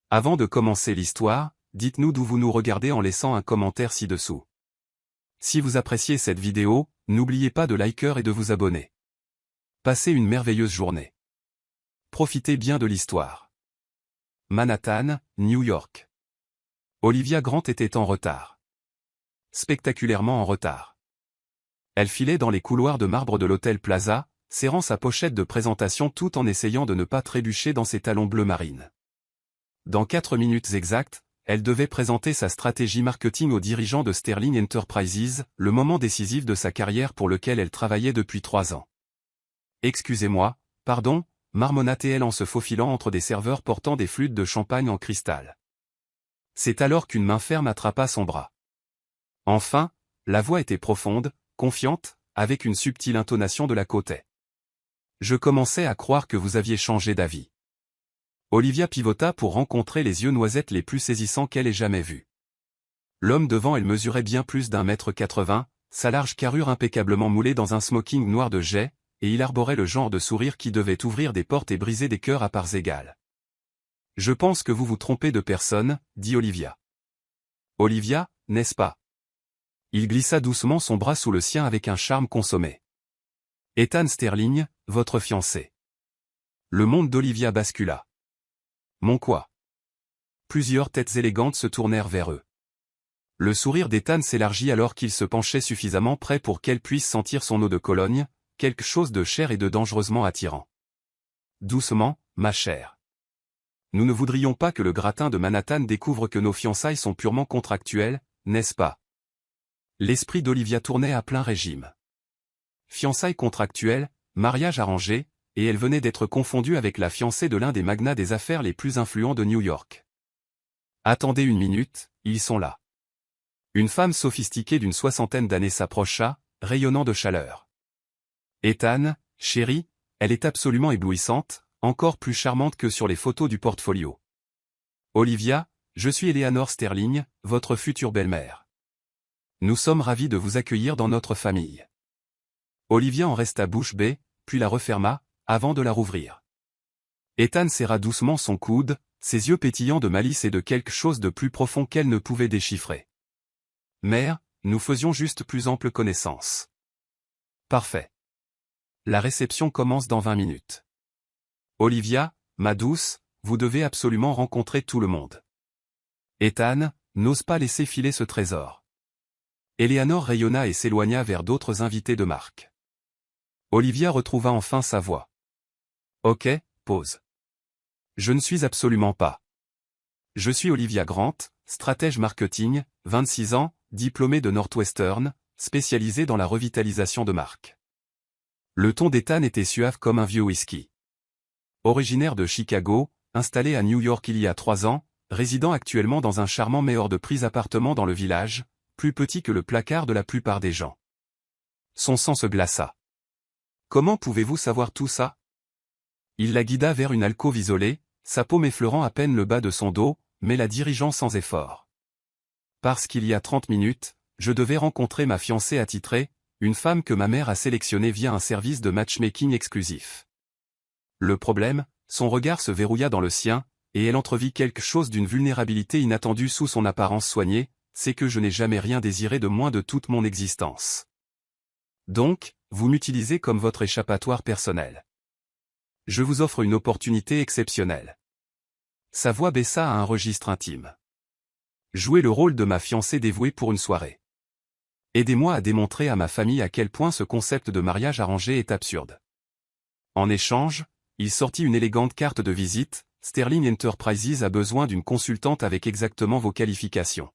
Avant de commencer l'histoire, dites-nous d'où vous nous regardez en laissant un commentaire ci-dessous. Si vous appréciez cette vidéo, n'oubliez pas de liker et de vous abonner. Passez une merveilleuse journée. Profitez bien de l'histoire. Manhattan, New York. Olivia Grant était en retard. Spectaculairement en retard. Elle filait dans les couloirs de marbre de l'hôtel Plaza, serrant sa pochette de présentation tout en essayant de ne pas trébucher dans ses talons bleu marine. Dans 4 minutes exactes, elle devait présenter sa stratégie marketing aux dirigeants de Sterling Enterprises, le moment décisif de sa carrière pour lequel elle travaillait depuis 3 ans. « Excusez-moi, pardon », marmonna-t-elle en se faufilant entre des serveurs portant des flûtes de champagne en cristal. C'est alors qu'une main ferme attrapa son bras. Enfin, la voix était profonde, confiante, avec une subtile intonation de la côte. « Je commençais à croire que vous aviez changé d'avis. » Olivia pivota pour rencontrer les yeux noisettes les plus saisissants qu'elle ait jamais vus. L'homme devant elle mesurait bien plus d'1,80 m, sa large carrure impeccablement moulée dans un smoking noir de jais, et il arborait le genre de sourire qui devait ouvrir des portes et briser des cœurs à parts égales. « Je pense que vous vous trompez de personne, » dit Olivia. « Olivia, n'est-ce pas ?» Il glissa doucement son bras sous le sien avec un charme consommé. « Ethan Sterling, votre fiancé. » Le monde d'Olivia bascula. Mon quoi? Plusieurs têtes élégantes se tournèrent vers eux. Le sourire d'Ethan s'élargit alors qu'il se penchait suffisamment près pour qu'elle puisse sentir son eau de Cologne, quelque chose de cher et de dangereusement attirant. Doucement, ma chère. Nous ne voudrions pas que le gratin de Manhattan découvre que nos fiançailles sont purement contractuelles, n'est-ce pas? L'esprit d'Olivia tournait à plein régime. Fiançailles contractuelles, mariage arrangé, et elle venait d'être confondue avec la fiancée de l'un des magnats des affaires les plus influents de New York. Attendez une minute, ils sont là. Une femme sophistiquée d'une 60aine d'années s'approcha, rayonnant de chaleur. Ethan, chérie, elle est absolument éblouissante, encore plus charmante que sur les photos du portfolio. Olivia, je suis Eleanor Sterling, votre future belle-mère. Nous sommes ravis de vous accueillir dans notre famille. Olivia en resta bouche bée, puis la referma, avant de la rouvrir. Ethan serra doucement son coude, ses yeux pétillants de malice et de quelque chose de plus profond qu'elle ne pouvait déchiffrer. « Mère, nous faisions juste plus ample connaissance. » Parfait. La réception commence dans 20 minutes. Olivia, ma douce, vous devez absolument rencontrer tout le monde. Ethan, n'ose pas laisser filer ce trésor. Eleanor rayonna et s'éloigna vers d'autres invités de marque. Olivia retrouva enfin sa voix. Ok, pause. Je ne suis absolument pas. Je suis Olivia Grant, stratège marketing, 26 ans, diplômée de Northwestern, spécialisée dans la revitalisation de marques. Le ton d'Ethan était suave comme un vieux whisky. Originaire de Chicago, installé à New York il y a 3 ans, résidant actuellement dans un charmant mais hors de prix appartement dans le village, plus petit que le placard de la plupart des gens. Son sang se glaça. Comment pouvez-vous savoir tout ça? Il la guida vers une alcôve isolée, sa paume effleurant à peine le bas de son dos, mais la dirigeant sans effort. Parce qu'il y a 30 minutes, je devais rencontrer ma fiancée attitrée, une femme que ma mère a sélectionnée via un service de matchmaking exclusif. Le problème, son regard se verrouilla dans le sien, et elle entrevit quelque chose d'une vulnérabilité inattendue sous son apparence soignée, c'est que je n'ai jamais rien désiré de moins de toute mon existence. Donc, vous m'utilisez comme votre échappatoire personnel. Je vous offre une opportunité exceptionnelle. Sa voix baissa à un registre intime. Jouez le rôle de ma fiancée dévouée pour une soirée. Aidez-moi à démontrer à ma famille à quel point ce concept de mariage arrangé est absurde. En échange, il sortit une élégante carte de visite. Sterling Enterprises a besoin d'une consultante avec exactement vos qualifications.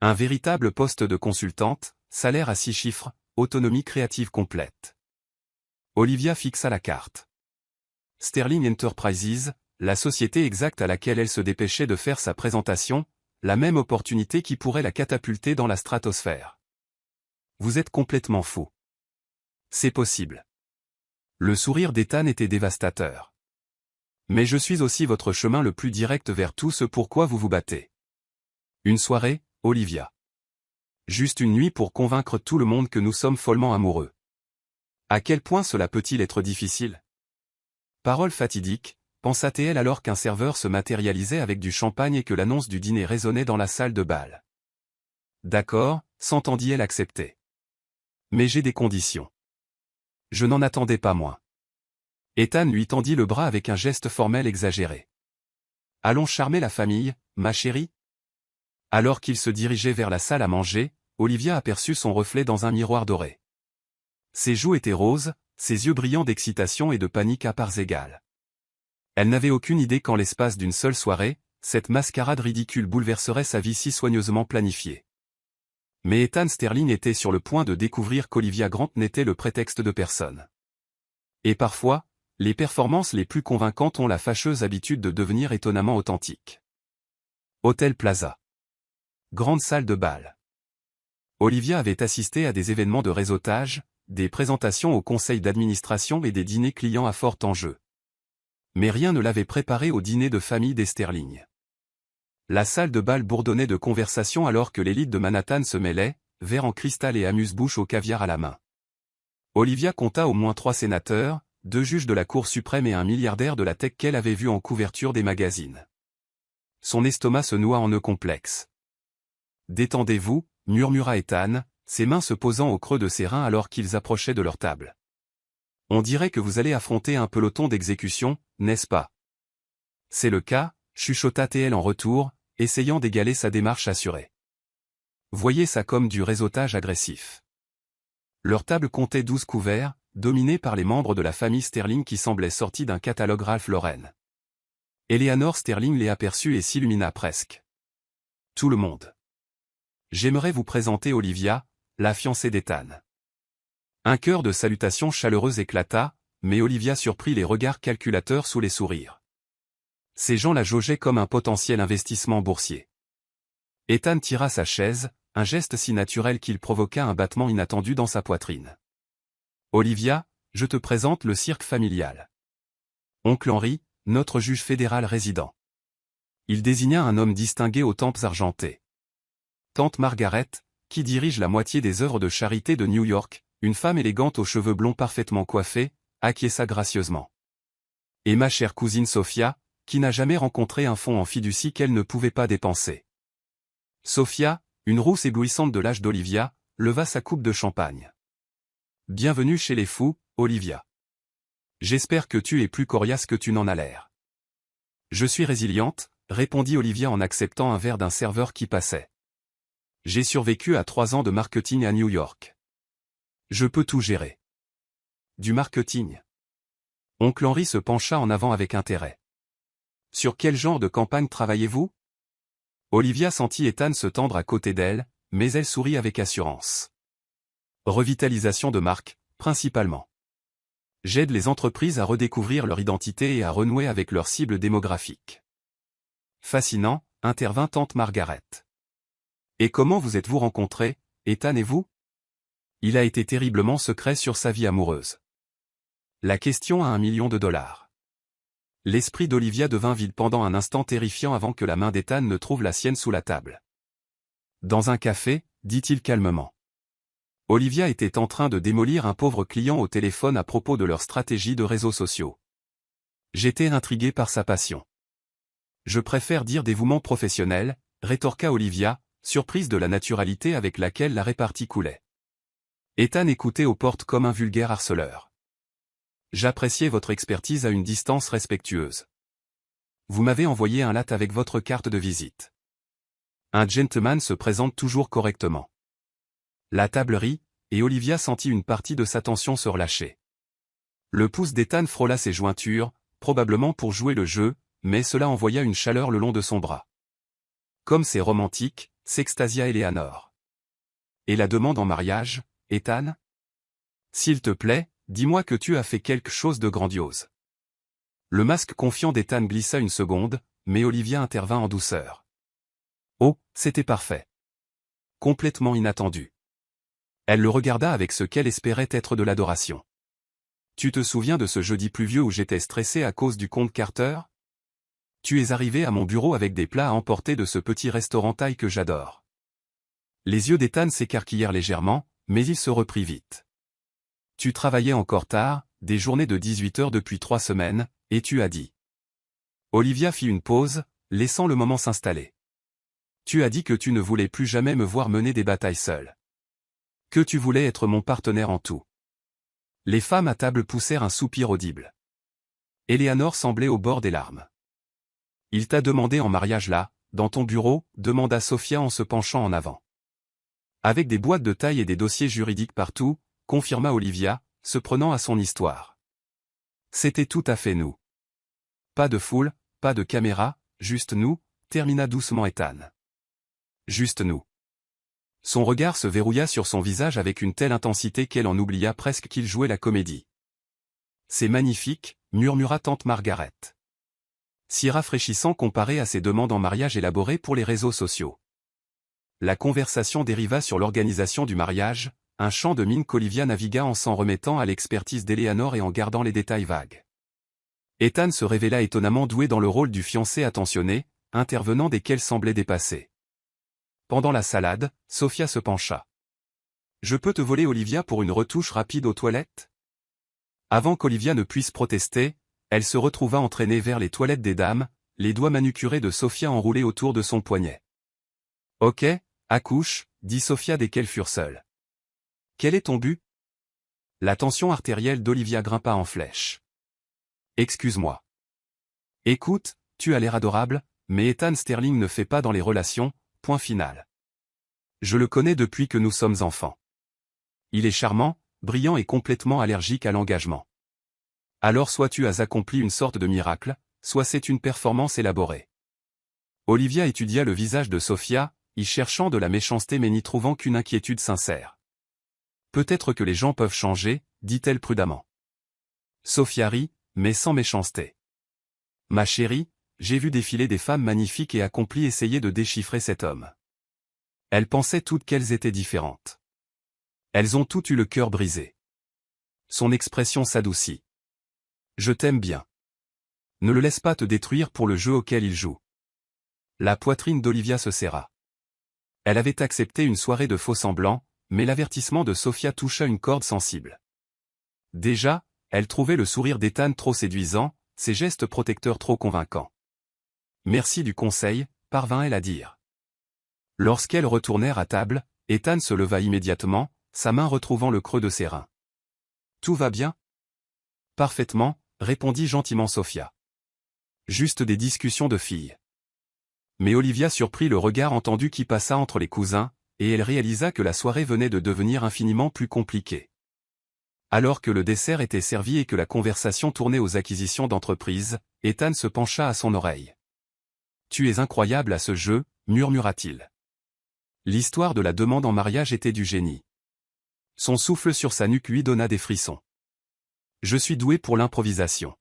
Un véritable poste de consultante, salaire à 6 chiffres, autonomie créative complète. Olivia fixa la carte. Sterling Enterprises, la société exacte à laquelle elle se dépêchait de faire sa présentation, la même opportunité qui pourrait la catapulter dans la stratosphère. Vous êtes complètement fou. C'est possible. Le sourire d'Ethan était dévastateur. Mais je suis aussi votre chemin le plus direct vers tout ce pourquoi vous vous battez. Une soirée, Olivia. Juste une nuit pour convaincre tout le monde que nous sommes follement amoureux. À quel point cela peut-il être difficile? Parole fatidique, pensa-t-elle alors qu'un serveur se matérialisait avec du champagne et que l'annonce du dîner résonnait dans la salle de bal. D'accord, s'entendit-elle accepter. Mais j'ai des conditions. Je n'en attendais pas moins. Ethan lui tendit le bras avec un geste formel exagéré. Allons charmer la famille, ma chérie? Alors qu'il se dirigeait vers la salle à manger, Olivia aperçut son reflet dans un miroir doré. Ses joues étaient roses, ses yeux brillants d'excitation et de panique à parts égales. Elle n'avait aucune idée qu'en l'espace d'une seule soirée, cette mascarade ridicule bouleverserait sa vie si soigneusement planifiée. Mais Ethan Sterling était sur le point de découvrir qu'Olivia Grant n'était le prétexte de personne. Et parfois, les performances les plus convaincantes ont la fâcheuse habitude de devenir étonnamment authentiques. Hôtel Plaza. Grande salle de bal. Olivia avait assisté à des événements de réseautage, des présentations au conseil d'administration et des dîners clients à fort enjeu. Mais rien ne l'avait préparée au dîner de famille des Sterling. La salle de bal bourdonnait de conversations alors que l'élite de Manhattan se mêlait, verre en cristal et amuse-bouche au caviar à la main. Olivia compta au moins 3 sénateurs, 2 juges de la Cour suprême et un milliardaire de la tech qu'elle avait vu en couverture des magazines. Son estomac se noua en nœuds complexes. « Détendez-vous » murmura Ethan, ses mains se posant au creux de ses reins alors qu'ils approchaient de leur table. « On dirait que vous allez affronter un peloton d'exécution, n'est-ce pas? » « C'est le cas, chuchota TL en retour, essayant d'égaler sa démarche assurée. Voyez ça comme du réseautage agressif. Leur table comptait 12 couverts, dominés par les membres de la famille Sterling qui semblaient sortis d'un catalogue Ralph Lauren. Eleanor Sterling les aperçut et s'illumina presque. Tout le monde. J'aimerais vous présenter Olivia, la fiancée d'Ethan. Un chœur de salutations chaleureuses éclata, mais Olivia surprit les regards calculateurs sous les sourires. Ces gens la jaugeaient comme un potentiel investissement boursier. Ethan tira sa chaise, un geste si naturel qu'il provoqua un battement inattendu dans sa poitrine. Olivia, je te présente le cirque familial. Oncle Henry, notre juge fédéral résident. Il désigna un homme distingué aux tempes argentées. Tante Margaret, qui dirige la moitié des œuvres de charité de New York, une femme élégante aux cheveux blonds parfaitement coiffés, acquiesça gracieusement. Et ma chère cousine Sophia, qui n'a jamais rencontré un fonds en fiducie qu'elle ne pouvait pas dépenser. Sophia, une rousse éblouissante de l'âge d'Olivia, leva sa coupe de champagne. Bienvenue chez les fous, Olivia. J'espère que tu es plus coriace que tu n'en as l'air. Je suis résiliente, répondit Olivia en acceptant un verre d'un serveur qui passait. J'ai survécu à 3 ans de marketing à New York. Je peux tout gérer. Du marketing. Oncle Henry se pencha en avant avec intérêt. Sur quel genre de campagne travaillez-vous? Olivia sentit Ethan se tendre à côté d'elle, mais elle sourit avec assurance. Revitalisation de marque, principalement. J'aide les entreprises à redécouvrir leur identité et à renouer avec leur cible démographique. Fascinant, intervint tante Margaret. Et comment vous êtes-vous rencontrés, Ethan et vous? Il a été terriblement secret sur sa vie amoureuse. La question à $1 million. L'esprit d'Olivia devint vide pendant un instant terrifiant avant que la main d'Ethan ne trouve la sienne sous la table. Dans un café, dit-il calmement. Olivia était en train de démolir un pauvre client au téléphone à propos de leur stratégie de réseaux sociaux. J'étais intrigué par sa passion. Je préfère dire dévouement professionnel, rétorqua Olivia, surprise de la naturalité avec laquelle la répartie coulait. Ethan écoutait aux portes comme un vulgaire harceleur. J'appréciais votre expertise à une distance respectueuse. Vous m'avez envoyé un latte avec votre carte de visite. Un gentleman se présente toujours correctement. La table rit, et Olivia sentit une partie de sa tension se relâcher. Le pouce d'Ethan frôla ses jointures, probablement pour jouer le jeu, mais cela envoya une chaleur le long de son bras. Comme c'est romantique, s'extasia Eleanor. Et la demande en mariage, Ethan? S'il te plaît, dis-moi que tu as fait quelque chose de grandiose. Le masque confiant d'Ethan glissa une seconde, mais Olivia intervint en douceur. Oh, c'était parfait. Complètement inattendu. Elle le regarda avec ce qu'elle espérait être de l'adoration. Tu te souviens de ce jeudi pluvieux où j'étais stressé à cause du comte Carter? Tu es arrivé à mon bureau avec des plats à emporter de ce petit restaurant thaï que j'adore. Les yeux d'Ethan s'écarquillèrent légèrement, mais il se reprit vite. Tu travaillais encore tard, des journées de 18 heures depuis 3 semaines, et tu as dit. Olivia fit une pause, laissant le moment s'installer. Tu as dit que tu ne voulais plus jamais me voir mener des batailles seule. Que tu voulais être mon partenaire en tout. Les femmes à table poussèrent un soupir audible. Eleanor semblait au bord des larmes. Il t'a demandé en mariage là, dans ton bureau, demanda Sophia en se penchant en avant. Avec des boîtes de taille et des dossiers juridiques partout, confirma Olivia, se prenant à son histoire. C'était tout à fait nous. Pas de foule, pas de caméra, juste nous, termina doucement Ethan. Juste nous. Son regard se verrouilla sur son visage avec une telle intensité qu'elle en oublia presque qu'il jouait la comédie. C'est magnifique, murmura tante Margaret. Si rafraîchissant comparé à ses demandes en mariage élaborées pour les réseaux sociaux. La conversation dériva sur l'organisation du mariage, un champ de mine qu'Olivia navigua en s'en remettant à l'expertise d'Eleanor et en gardant les détails vagues. Ethan se révéla étonnamment doué dans le rôle du fiancé attentionné, intervenant dès qu'elle semblait dépassée. Pendant la salade, Sophia se pencha. « Je peux te voler Olivia pour une retouche rapide aux toilettes ?» Avant qu'Olivia ne puisse protester, elle se retrouva entraînée vers les toilettes des dames, les doigts manucurés de Sophia enroulés autour de son poignet. « Ok, accouche, dit Sophia dès qu'elles furent seules. « Quel est ton but ?» La tension artérielle d'Olivia grimpa en flèche. « Excuse-moi. »« Écoute, tu as l'air adorable, mais Ethan Sterling ne fait pas dans les relations, point final. Je le connais depuis que nous sommes enfants. Il est charmant, brillant et complètement allergique à l'engagement. Alors soit tu as accompli une sorte de miracle, soit c'est une performance élaborée. » Olivia étudia le visage de Sophia, y cherchant de la méchanceté mais n'y trouvant qu'une inquiétude sincère. « Peut-être que les gens peuvent changer, dit-elle prudemment. Sophia rit, mais sans méchanceté. « Ma chérie, j'ai vu défiler des femmes magnifiques et accomplies essayer de déchiffrer cet homme. Elles pensaient toutes qu'elles étaient différentes. Elles ont toutes eu le cœur brisé. » Son expression s'adoucit. « Je t'aime bien. Ne le laisse pas te détruire pour le jeu auquel il joue. » La poitrine d'Olivia se serra. Elle avait accepté une soirée de faux-semblants, mais l'avertissement de Sophia toucha une corde sensible. Déjà, elle trouvait le sourire d'Ethan trop séduisant, ses gestes protecteurs trop convaincants. « Merci du conseil, parvint-elle à dire. » Lorsqu'elles retournèrent à table, Ethan se leva immédiatement, sa main retrouvant le creux de ses reins. « Tout va bien ?»« Parfaitement, » répondit gentiment Sophia. « Juste des discussions de filles. » Mais Olivia surprit le regard entendu qui passa entre les cousins, et elle réalisa que la soirée venait de devenir infiniment plus compliquée. Alors que le dessert était servi et que la conversation tournait aux acquisitions d'entreprise, Ethan se pencha à son oreille. « Tu es incroyable à ce jeu, » murmura-t-il. L'histoire de la demande en mariage était du génie. Son souffle sur sa nuque lui donna des frissons. « Je suis doué pour l'improvisation.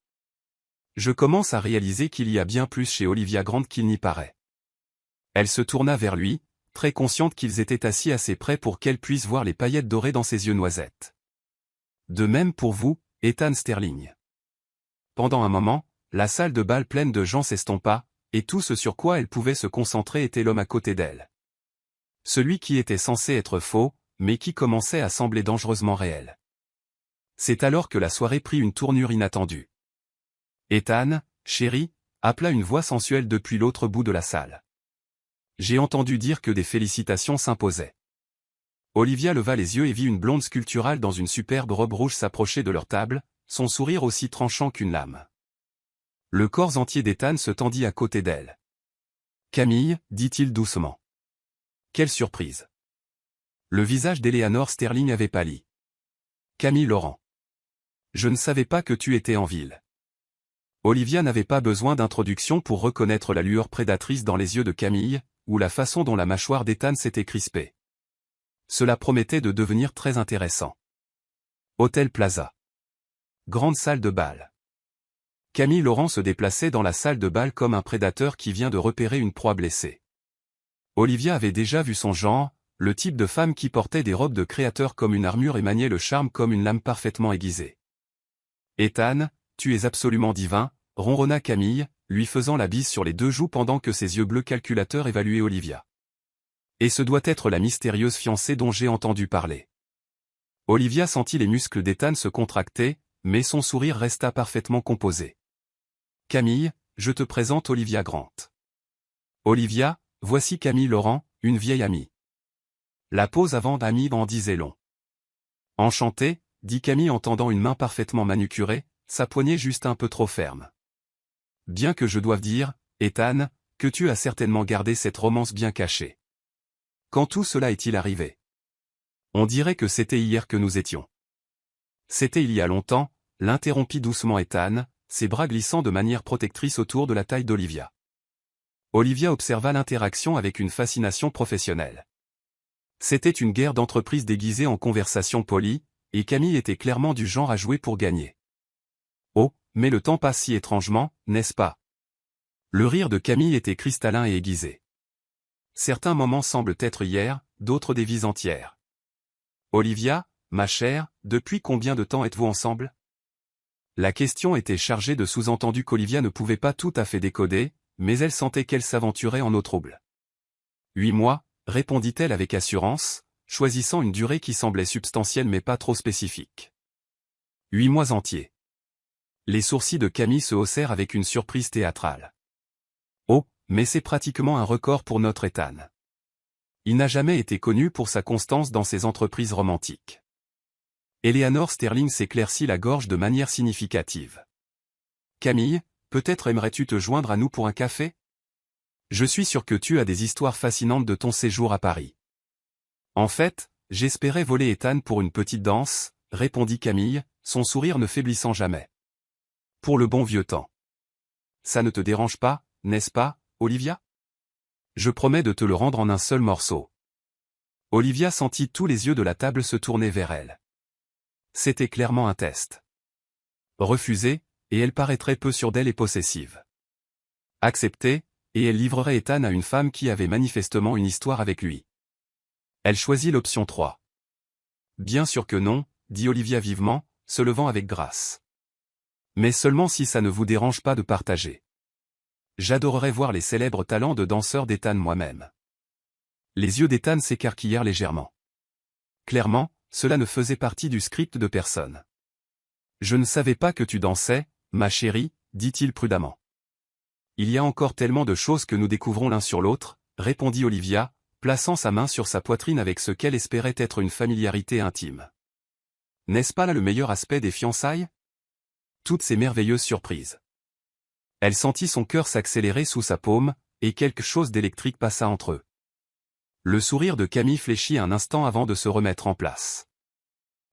Je commence à réaliser qu'il y a bien plus chez Olivia Grant qu'il n'y paraît. » Elle se tourna vers lui, très consciente qu'ils étaient assis assez près pour qu'elle puisse voir les paillettes dorées dans ses yeux noisettes. « De même pour vous, Ethan Sterling. » Pendant un moment, la salle de bal pleine de gens s'estompa, et tout ce sur quoi elle pouvait se concentrer était l'homme à côté d'elle. Celui qui était censé être faux, mais qui commençait à sembler dangereusement réel. C'est alors que la soirée prit une tournure inattendue. « Ethan, chéri » appela une voix sensuelle depuis l'autre bout de la salle. « J'ai entendu dire que des félicitations s'imposaient. » Olivia leva les yeux et vit une blonde sculpturale dans une superbe robe rouge s'approcher de leur table, son sourire aussi tranchant qu'une lame. Le corps entier d'Ethan se tendit à côté d'elle. « Camille, dit-il doucement. »« Quelle surprise !» Le visage d'Eleanor Sterling avait pâli. « Camille Laurent. Je ne savais pas que tu étais en ville. » Olivia n'avait pas besoin d'introduction pour reconnaître la lueur prédatrice dans les yeux de Camille, ou la façon dont la mâchoire d'Ethan s'était crispée. Cela promettait de devenir très intéressant. Hôtel Plaza. Grande salle de bal. Camille Laurent se déplaçait dans la salle de bal comme un prédateur qui vient de repérer une proie blessée. Olivia avait déjà vu son genre, le type de femme qui portait des robes de créateur comme une armure et maniait le charme comme une lame parfaitement aiguisée. « Ethan, tu es absolument divin », ronronna Camille, lui faisant la bise sur les deux joues pendant que ses yeux bleus calculateurs évaluaient Olivia. « Et ce doit être la mystérieuse fiancée dont j'ai entendu parler. » Olivia sentit les muscles d'Ethan se contracter, mais son sourire resta parfaitement composé. « Camille, je te présente Olivia Grant. Olivia, voici Camille Laurent, une vieille amie. La pause avant d'amie en disait long. Enchantée, dit Camille en tendant une main parfaitement manucurée, sa poignée juste un peu trop ferme. Bien que je doive dire, Ethan, que tu as certainement gardé cette romance bien cachée. Quand tout cela est-il arrivé? On dirait que c'était hier que nous étions. C'était il y a longtemps, l'interrompit doucement Ethan, ses bras glissant de manière protectrice autour de la taille d'Olivia. Olivia observa l'interaction avec une fascination professionnelle. C'était une guerre d'entreprise déguisée en conversation polie, et Camille était clairement du genre à jouer pour gagner. Oh, mais le temps passe si étrangement, n'est-ce pas? Le rire de Camille était cristallin et aiguisé. Certains moments semblent être hier, d'autres des vies entières. Olivia, ma chère, depuis combien de temps êtes-vous ensemble? La question était chargée de sous-entendus qu'Olivia ne pouvait pas tout à fait décoder, mais elle sentait qu'elle s'aventurait en eau trouble. 8 mois, répondit-elle avec assurance, choisissant une durée qui semblait substantielle mais pas trop spécifique. 8 mois entiers. Les sourcils de Camille se haussèrent avec une surprise théâtrale. Oh, mais c'est pratiquement un record pour notre Ethan. Il n'a jamais été connu pour sa constance dans ses entreprises romantiques. Eleanor Sterling s'éclaircit la gorge de manière significative. Camille, peut-être aimerais-tu te joindre à nous pour un café? Je suis sûr que tu as des histoires fascinantes de ton séjour à Paris. En fait, j'espérais voler Ethan pour une petite danse, répondit Camille, son sourire ne faiblissant jamais. Pour le bon vieux temps. Ça ne te dérange pas, n'est-ce pas, Olivia? Je promets de te le rendre en un seul morceau. Olivia sentit tous les yeux de la table se tourner vers elle. C'était clairement un test. Refusée, et elle paraîtrait peu sûre d'elle et possessive. Acceptée, et elle livrerait Ethan à une femme qui avait manifestement une histoire avec lui. Elle choisit l'option 3. Bien sûr que non, dit Olivia vivement, se levant avec grâce. Mais seulement si ça ne vous dérange pas de partager. J'adorerais voir les célèbres talents de danseur d'Ethan moi-même. Les yeux d'Ethan s'écarquillèrent légèrement. Clairement, cela ne faisait partie du script de personne. Je ne savais pas que tu dansais, ma chérie, dit-il prudemment. Il y a encore tellement de choses que nous découvrons l'un sur l'autre, répondit Olivia, plaçant sa main sur sa poitrine avec ce qu'elle espérait être une familiarité intime. N'est-ce pas là le meilleur aspect des fiançailles? Toutes ces merveilleuses surprises. Elle sentit son cœur s'accélérer sous sa paume, et quelque chose d'électrique passa entre eux. Le sourire de Camille fléchit un instant avant de se remettre en place.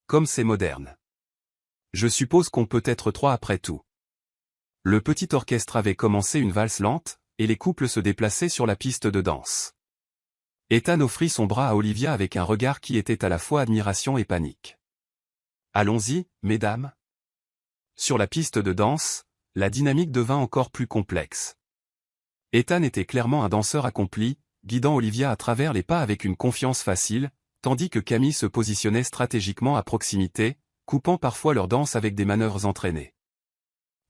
Comme c'est moderne. Je suppose qu'on peut être 3 après tout. Le petit orchestre avait commencé une valse lente, et les couples se déplaçaient sur la piste de danse. Ethan offrit son bras à Olivia avec un regard qui était à la fois admiration et panique. Allons-y, mesdames. Sur la piste de danse, la dynamique devint encore plus complexe. Ethan était clairement un danseur accompli, guidant Olivia à travers les pas avec une confiance facile, tandis que Camille se positionnait stratégiquement à proximité, coupant parfois leur danse avec des manœuvres entraînées.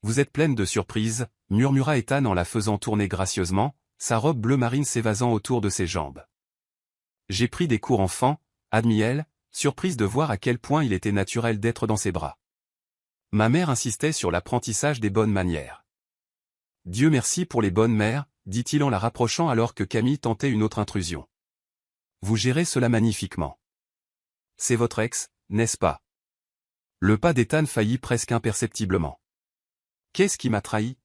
Vous êtes pleine de surprises, murmura Ethan en la faisant tourner gracieusement, sa robe bleu marine s'évasant autour de ses jambes. J'ai pris des cours enfant, admit-elle, surprise de voir à quel point il était naturel d'être dans ses bras. Ma mère insistait sur l'apprentissage des bonnes manières. Dieu merci pour les bonnes mères, dit-il en la rapprochant alors que Camille tentait une autre intrusion. Vous gérez cela magnifiquement. C'est votre ex, n'est-ce pas? Le pas d'Ethan faillit presque imperceptiblement. Qu'est-ce qui m'a trahi?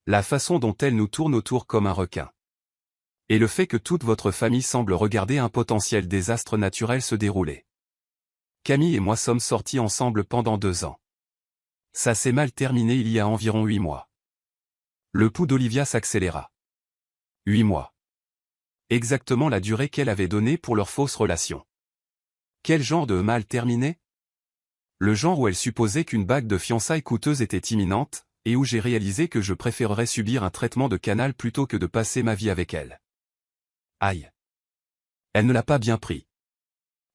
La façon dont elle nous tourne autour comme un requin. Et le fait que toute votre famille semble regarder un potentiel désastre naturel se dérouler. Camille et moi sommes sortis ensemble pendant 2 ans. Ça s'est mal terminé il y a environ 8 mois. Le pouls d'Olivia s'accéléra. 8 mois. Exactement la durée qu'elle avait donnée pour leur fausse relation. Quel genre de mal terminé? Le genre où elle supposait qu'une bague de fiançailles coûteuse était imminente, et où j'ai réalisé que je préférerais subir un traitement de canal plutôt que de passer ma vie avec elle. Aïe. Elle ne l'a pas bien pris.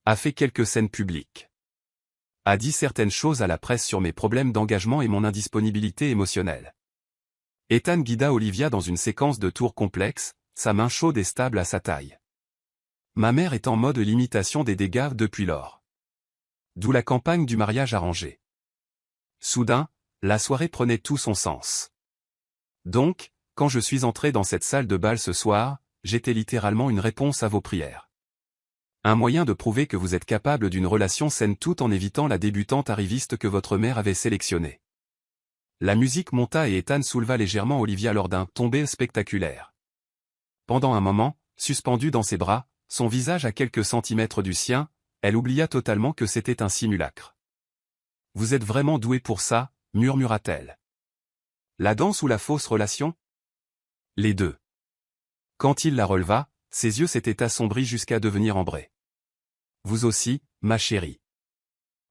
A fait quelques scènes publiques. A dit certaines choses à la presse sur mes problèmes d'engagement et mon indisponibilité émotionnelle. Ethan guida Olivia dans une séquence de tours complexes, sa main chaude et stable à sa taille. Ma mère est en mode limitation des dégâts depuis lors. D'où la campagne du mariage arrangé. Soudain, la soirée prenait tout son sens. Donc, quand je suis entré dans cette salle de bal ce soir, j'étais littéralement une réponse à vos prières. Un moyen de prouver que vous êtes capable d'une relation saine tout en évitant la débutante arriviste que votre mère avait sélectionnée. La musique monta et Ethan souleva légèrement Olivia lors d'un tombé spectaculaire. Pendant un moment, suspendue dans ses bras, son visage à quelques centimètres du sien, elle oublia totalement que c'était un simulacre. « Vous êtes vraiment doué pour ça » murmura-t-elle. « La danse ou la fausse relation ?» Les deux. Quand il la releva, ses yeux s'étaient assombris jusqu'à devenir ambrés. « Vous aussi, ma chérie. »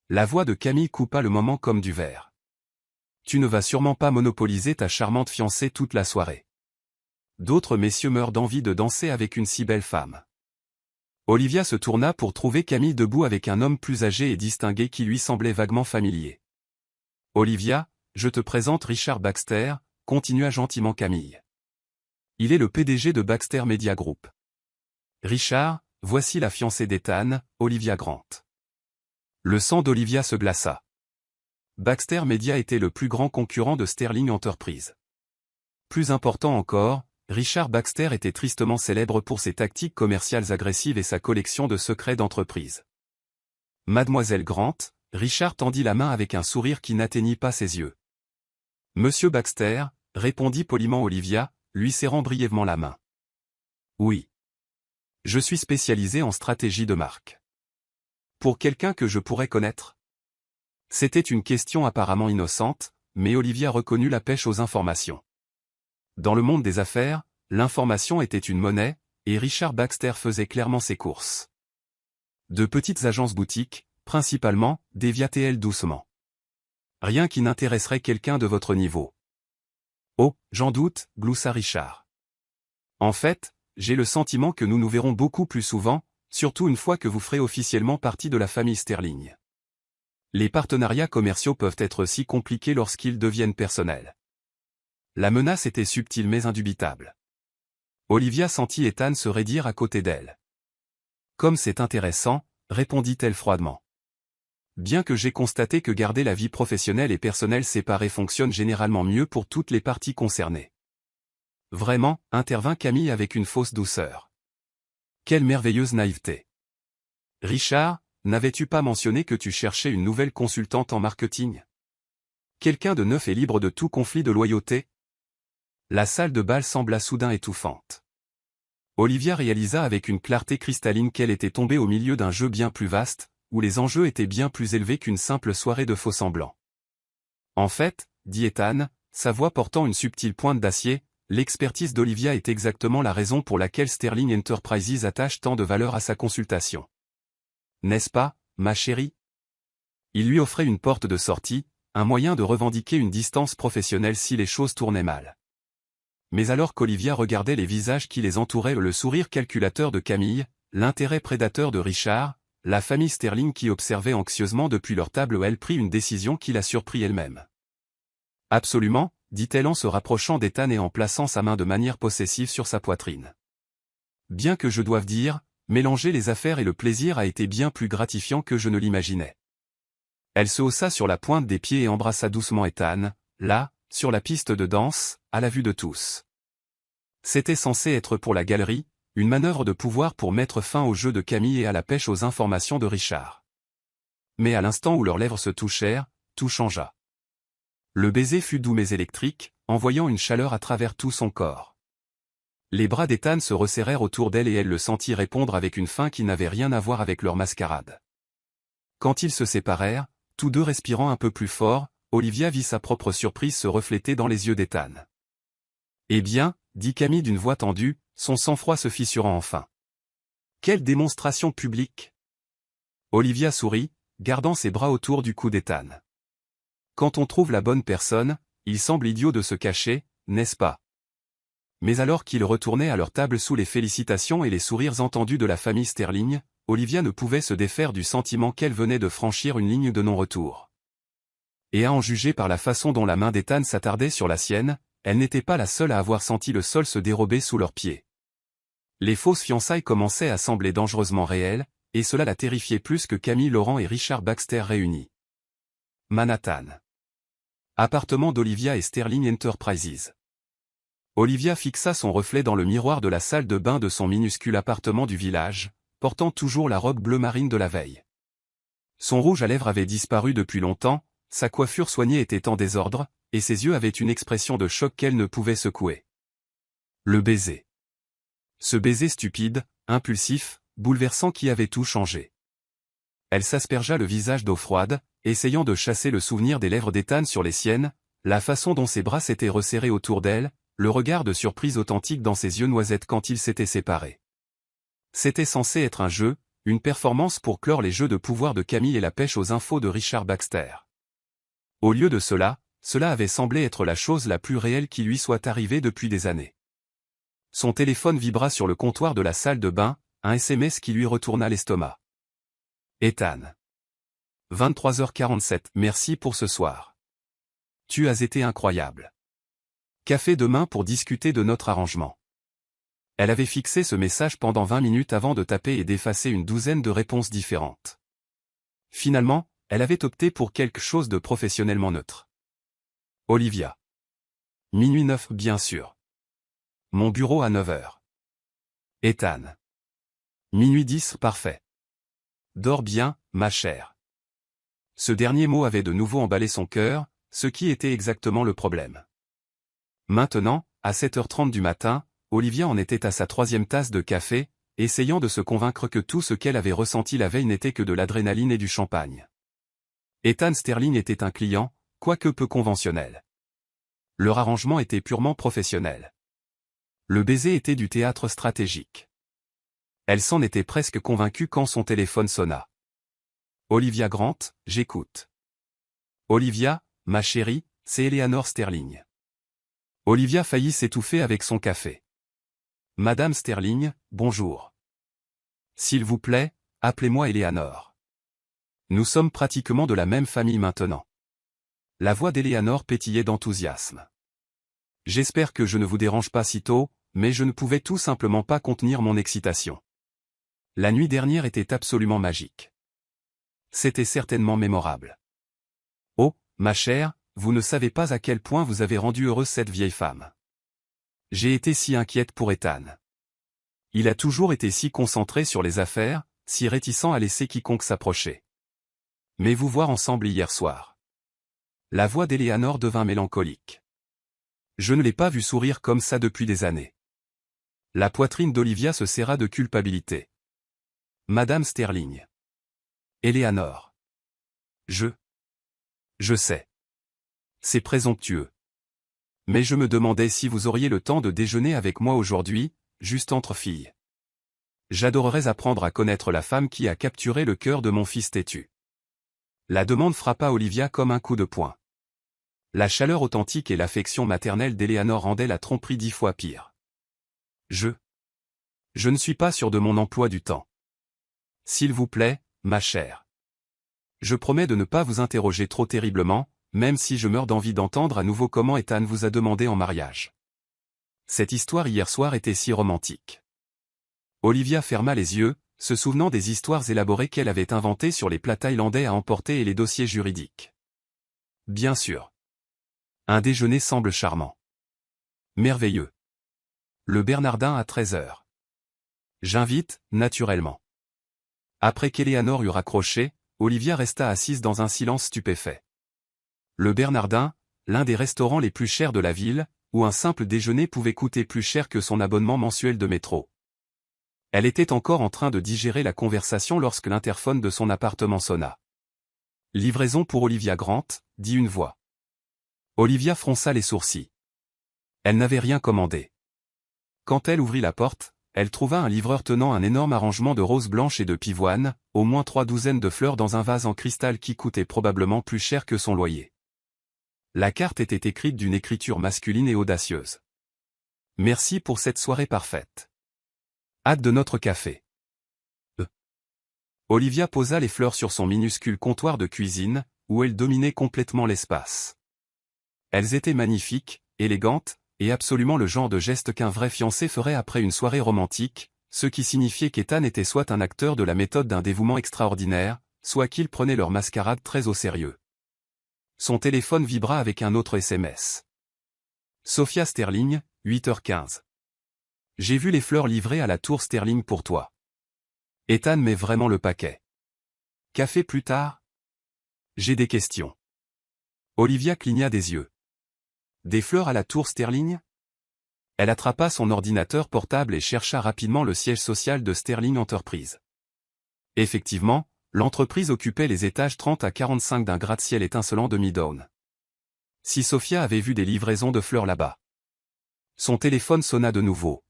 La voix de Camille coupa le moment comme du verre. « Tu ne vas sûrement pas monopoliser ta charmante fiancée toute la soirée. D'autres messieurs meurent d'envie de danser avec une si belle femme. » Olivia se tourna pour trouver Camille debout avec un homme plus âgé et distingué qui lui semblait vaguement familier. « Olivia, je te présente Richard Baxter », continua gentiment Camille. « Il est le PDG de Baxter Media Group. »« Richard, voici la fiancée d'Ethan, Olivia Grant. » Le sang d'Olivia se glaça. Baxter Media était le plus grand concurrent de Sterling Enterprises. Plus important encore, Richard Baxter était tristement célèbre pour ses tactiques commerciales agressives et sa collection de secrets d'entreprise. « Mademoiselle Grant », Richard tendit la main avec un sourire qui n'atteignit pas ses yeux. « Monsieur Baxter », répondit poliment Olivia, lui serrant brièvement la main. « Oui. Je suis spécialisé en stratégie de marque. » « Pour quelqu'un que je pourrais connaître ?» C'était une question apparemment innocente, mais Olivia reconnut la pêche aux informations. Dans le monde des affaires, l'information était une monnaie, et Richard Baxter faisait clairement ses courses. De petites agences boutiques, principalement, déviaient-elles doucement. Rien qui n'intéresserait quelqu'un de votre niveau. Oh, j'en doute, gloussa Richard. En fait, j'ai le sentiment que nous nous verrons beaucoup plus souvent, surtout une fois que vous ferez officiellement partie de la famille Sterling. Les partenariats commerciaux peuvent être si compliqués lorsqu'ils deviennent personnels. La menace était subtile mais indubitable. Olivia sentit Ethan se raidir à côté d'elle. « Comme c'est intéressant », répondit-elle froidement. « Bien que j'ai constaté que garder la vie professionnelle et personnelle séparée fonctionne généralement mieux pour toutes les parties concernées. » Vraiment, intervint Camille avec une fausse douceur. Quelle merveilleuse naïveté. Richard, n'avais-tu pas mentionné que tu cherchais une nouvelle consultante en marketing? Quelqu'un de neuf et libre de tout conflit de loyauté? La salle de bal sembla soudain étouffante. Olivia réalisa avec une clarté cristalline qu'elle était tombée au milieu d'un jeu bien plus vaste, où les enjeux étaient bien plus élevés qu'une simple soirée de faux-semblants. En fait, dit Ethan, sa voix portant une subtile pointe d'acier, l'expertise d'Olivia est exactement la raison pour laquelle Sterling Enterprises attache tant de valeur à sa consultation. N'est-ce pas, ma chérie? Il lui offrait une porte de sortie, un moyen de revendiquer une distance professionnelle si les choses tournaient mal. Mais alors qu'Olivia regardait les visages qui les entouraient, le sourire calculateur de Camille, l'intérêt prédateur de Richard, la famille Sterling qui observait anxieusement depuis leur table, elle prit une décision qui la surprit elle-même. Absolument, dit-elle en se rapprochant d'Ethan et en plaçant sa main de manière possessive sur sa poitrine. Bien que je doive dire, mélanger les affaires et le plaisir a été bien plus gratifiant que je ne l'imaginais. Elle se haussa sur la pointe des pieds et embrassa doucement Ethan, là, sur la piste de danse, à la vue de tous. C'était censé être pour la galerie, une manœuvre de pouvoir pour mettre fin au jeu de Camille et à la pêche aux informations de Richard. Mais à l'instant où leurs lèvres se touchèrent, tout changea. Le baiser fut doux mais électrique, envoyant une chaleur à travers tout son corps. Les bras d'Ethan se resserrèrent autour d'elle et elle le sentit répondre avec une faim qui n'avait rien à voir avec leur mascarade. Quand ils se séparèrent, tous deux respirant un peu plus fort, Olivia vit sa propre surprise se refléter dans les yeux d'Ethan. « Eh bien, » dit Camille d'une voix tendue, son sang-froid se fissurant enfin. « Quelle démonstration publique !» Olivia sourit, gardant ses bras autour du cou d'Ethan. Quand on trouve la bonne personne, il semble idiot de se cacher, n'est-ce pas? Mais alors qu'ils retournaient à leur table sous les félicitations et les sourires entendus de la famille Sterling, Olivia ne pouvait se défaire du sentiment qu'elle venait de franchir une ligne de non-retour. Et à en juger par la façon dont la main d'Ethan s'attardait sur la sienne, elle n'était pas la seule à avoir senti le sol se dérober sous leurs pieds. Les fausses fiançailles commençaient à sembler dangereusement réelles, et cela la terrifiait plus que Camille Laurent et Richard Baxter réunis. Manhattan. Appartement d'Olivia et Sterling Enterprises. Olivia fixa son reflet dans le miroir de la salle de bain de son minuscule appartement du village, portant toujours la robe bleu marine de la veille. Son rouge à lèvres avait disparu depuis longtemps, sa coiffure soignée était en désordre, et ses yeux avaient une expression de choc qu'elle ne pouvait secouer. Le baiser. Ce baiser stupide, impulsif, bouleversant qui avait tout changé. Elle s'aspergea le visage d'eau froide, essayant de chasser le souvenir des lèvres d'Ethan sur les siennes, la façon dont ses bras s'étaient resserrés autour d'elle, le regard de surprise authentique dans ses yeux noisettes quand ils s'étaient séparés. C'était censé être un jeu, une performance pour clore les jeux de pouvoir de Camille et la pêche aux infos de Richard Baxter. Au lieu de cela avait semblé être la chose la plus réelle qui lui soit arrivée depuis des années. Son téléphone vibra sur le comptoir de la salle de bain, un SMS qui lui retourna l'estomac. Ethan. 23h47, merci pour ce soir. Tu as été incroyable. Café demain pour discuter de notre arrangement. Elle avait fixé ce message pendant 20 minutes avant de taper et d'effacer une douzaine de réponses différentes. Finalement, elle avait opté pour quelque chose de professionnellement neutre. Olivia. Minuit 9 bien sûr. Mon bureau à 9h. Ethan. Minuit 10 parfait. Dors bien, ma chère. Ce dernier mot avait de nouveau emballé son cœur, ce qui était exactement le problème. Maintenant, à 7h30 du matin, Olivia en était à sa 3e tasse de café, essayant de se convaincre que tout ce qu'elle avait ressenti la veille n'était que de l'adrénaline et du champagne. Ethan Sterling était un client, quoique peu conventionnel. Leur arrangement était purement professionnel. Le baiser était du théâtre stratégique. Elle s'en était presque convaincue quand son téléphone sonna. Olivia Grant, j'écoute. Olivia, ma chérie, c'est Eleanor Sterling. Olivia faillit s'étouffer avec son café. Madame Sterling, bonjour. S'il vous plaît, appelez-moi Eleanor. Nous sommes pratiquement de la même famille maintenant. La voix d'Eleanor pétillait d'enthousiasme. J'espère que je ne vous dérange pas si tôt, mais je ne pouvais tout simplement pas contenir mon excitation. La nuit dernière était absolument magique. C'était certainement mémorable. Oh, ma chère, vous ne savez pas à quel point vous avez rendu heureuse cette vieille femme. J'ai été si inquiète pour Ethan. Il a toujours été si concentré sur les affaires, si réticent à laisser quiconque s'approcher. Mais vous voir ensemble hier soir. La voix d'Eleanor devint mélancolique. Je ne l'ai pas vu sourire comme ça depuis des années. La poitrine d'Olivia se serra de culpabilité. Madame Sterling. Eleanor. Je sais. C'est présomptueux. Mais je me demandais si vous auriez le temps de déjeuner avec moi aujourd'hui, juste entre filles. J'adorerais apprendre à connaître la femme qui a capturé le cœur de mon fils têtu. La demande frappa Olivia comme un coup de poing. La chaleur authentique et l'affection maternelle d'Eleanor rendaient la tromperie 10 fois pire. Je ne suis pas sûr de mon emploi du temps. S'il vous plaît, ma chère. Je promets de ne pas vous interroger trop terriblement, même si je meurs d'envie d'entendre à nouveau comment Ethan vous a demandé en mariage. Cette histoire hier soir était si romantique. Olivia ferma les yeux, se souvenant des histoires élaborées qu'elle avait inventées sur les plats thaïlandais à emporter et les dossiers juridiques. Bien sûr. Un déjeuner semble charmant. Merveilleux. Le Bernardin à 13h. J'invite, naturellement. Après qu'Eleanor eut raccroché, Olivia resta assise dans un silence stupéfait. Le Bernardin, l'un des restaurants les plus chers de la ville, où un simple déjeuner pouvait coûter plus cher que son abonnement mensuel de métro. Elle était encore en train de digérer la conversation lorsque l'interphone de son appartement sonna. Livraison pour Olivia Grant, dit une voix. Olivia fronça les sourcils. Elle n'avait rien commandé. Quand elle ouvrit la porte, elle trouva un livreur tenant un énorme arrangement de roses blanches et de pivoine, au moins 3 douzaines de fleurs dans un vase en cristal qui coûtait probablement plus cher que son loyer. La carte était écrite d'une écriture masculine et audacieuse. Merci pour cette soirée parfaite. Hâte de notre café. Olivia posa les fleurs sur son minuscule comptoir de cuisine, où elle dominait complètement l'espace. Elles étaient magnifiques, élégantes, et absolument le genre de geste qu'un vrai fiancé ferait après une soirée romantique, ce qui signifiait qu'Ethan était soit un acteur de la méthode d'un dévouement extraordinaire, soit qu'il prenait leur mascarade très au sérieux. Son téléphone vibra avec un autre SMS. Sophia Sterling, 8h15. J'ai vu les fleurs livrées à la tour Sterling pour toi. Ethan met vraiment le paquet. Café plus tard? J'ai des questions. Olivia cligna des yeux. Des fleurs à la tour Sterling? Elle attrapa son ordinateur portable et chercha rapidement le siège social de Sterling Enterprise. Effectivement, l'entreprise occupait les étages 30 à 45 d'un gratte-ciel étincelant de Midtown. Si Sophia avait vu des livraisons de fleurs là-bas. Son téléphone sonna de nouveau.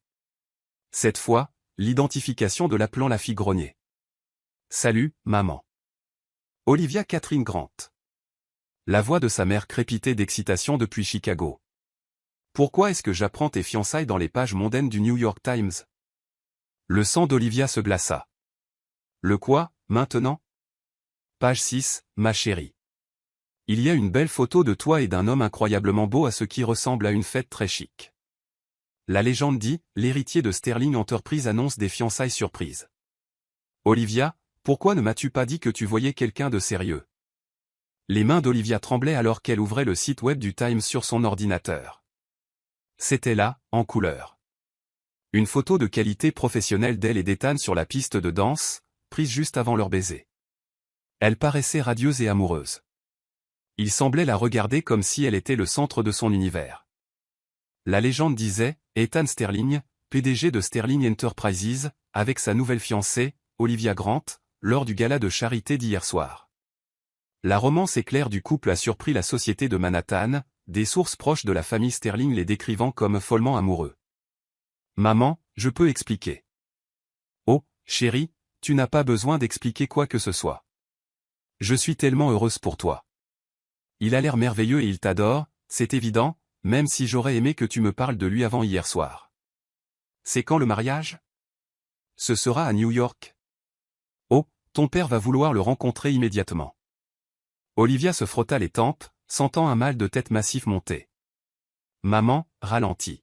Cette fois, l'identification de l'appelant la fit grogner. Salut, maman. Olivia Catherine Grant. La voix de sa mère crépitait d'excitation depuis Chicago. Pourquoi est-ce que j'apprends tes fiançailles dans les pages mondaines du New York Times? Le sang d'Olivia se glaça. Le quoi, maintenant? Page 6, ma chérie. Il y a une belle photo de toi et d'un homme incroyablement beau à ce qui ressemble à une fête très chic. La légende dit, l'héritier de Sterling Enterprise annonce des fiançailles surprises. Olivia, pourquoi ne m'as-tu pas dit que tu voyais quelqu'un de sérieux? Les mains d'Olivia tremblaient alors qu'elle ouvrait le site web du Times sur son ordinateur. C'était là, en couleur. Une photo de qualité professionnelle d'elle et d'Ethan sur la piste de danse, prise juste avant leur baiser. Elle paraissait radieuse et amoureuse. Il semblait la regarder comme si elle était le centre de son univers. La légende disait, Ethan Sterling, PDG de Sterling Enterprises, avec sa nouvelle fiancée, Olivia Grant, lors du gala de charité d'hier soir. La romance éclair du couple a surpris la société de Manhattan, des sources proches de la famille Sterling les décrivant comme follement amoureux. Maman, je peux expliquer. Oh, chérie, tu n'as pas besoin d'expliquer quoi que ce soit. Je suis tellement heureuse pour toi. Il a l'air merveilleux et il t'adore, c'est évident, même si j'aurais aimé que tu me parles de lui avant hier soir. C'est quand le mariage? Ce sera à New York. Oh, ton père va vouloir le rencontrer immédiatement. Olivia se frotta les tempes, sentant un mal de tête massif monter. Maman, ralentis.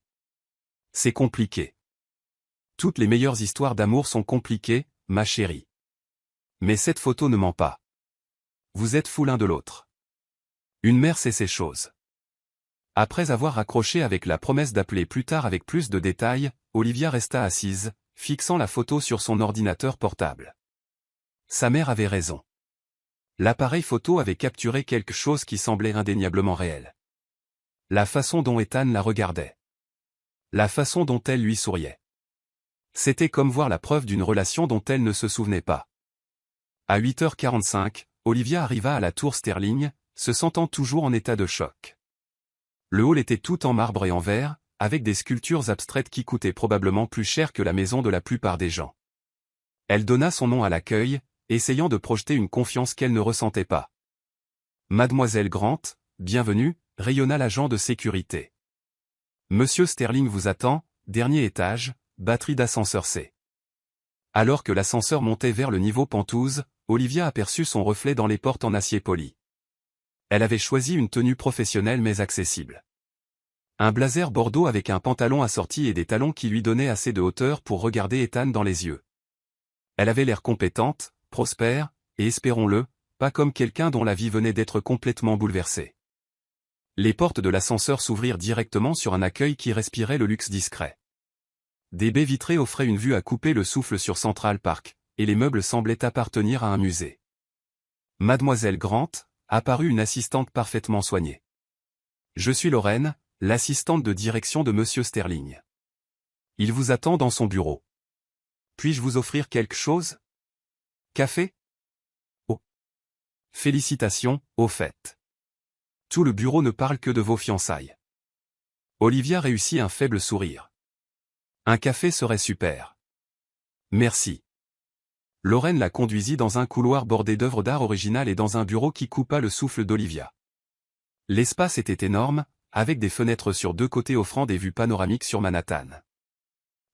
C'est compliqué. Toutes les meilleures histoires d'amour sont compliquées, ma chérie. Mais cette photo ne ment pas. Vous êtes fous l'un de l'autre. Une mère sait ces choses. Après avoir raccroché avec la promesse d'appeler plus tard avec plus de détails, Olivia resta assise, fixant la photo sur son ordinateur portable. Sa mère avait raison. L'appareil photo avait capturé quelque chose qui semblait indéniablement réel. La façon dont Ethan la regardait. La façon dont elle lui souriait. C'était comme voir la preuve d'une relation dont elle ne se souvenait pas. À 8h45, Olivia arriva à la tour Sterling, se sentant toujours en état de choc. Le hall était tout en marbre et en verre, avec des sculptures abstraites qui coûtaient probablement plus cher que la maison de la plupart des gens. Elle donna son nom à l'accueil, essayant de projeter une confiance qu'elle ne ressentait pas. Mademoiselle Grant, bienvenue, rayonna l'agent de sécurité. Monsieur Sterling vous attend, dernier étage, batterie d'ascenseur C. Alors que l'ascenseur montait vers le niveau penthouse, Olivia aperçut son reflet dans les portes en acier poli. Elle avait choisi une tenue professionnelle mais accessible. Un blazer bordeaux avec un pantalon assorti et des talons qui lui donnaient assez de hauteur pour regarder Ethan dans les yeux. Elle avait l'air compétente, prospère, et espérons-le, pas comme quelqu'un dont la vie venait d'être complètement bouleversée. Les portes de l'ascenseur s'ouvrirent directement sur un accueil qui respirait le luxe discret. Des baies vitrées offraient une vue à couper le souffle sur Central Park, et les meubles semblaient appartenir à un musée. Mademoiselle Grant, apparut une assistante parfaitement soignée. Je suis Lorraine, l'assistante de direction de Monsieur Sterling. Il vous attend dans son bureau. Puis-je vous offrir quelque chose? Café? Oh. Félicitations, au fait. Tout le bureau ne parle que de vos fiançailles. Olivia réussit un faible sourire. Un café serait super. Merci. Lorraine la conduisit dans un couloir bordé d'œuvres d'art originales et dans un bureau qui coupa le souffle d'Olivia. L'espace était énorme, avec des fenêtres sur deux côtés offrant des vues panoramiques sur Manhattan.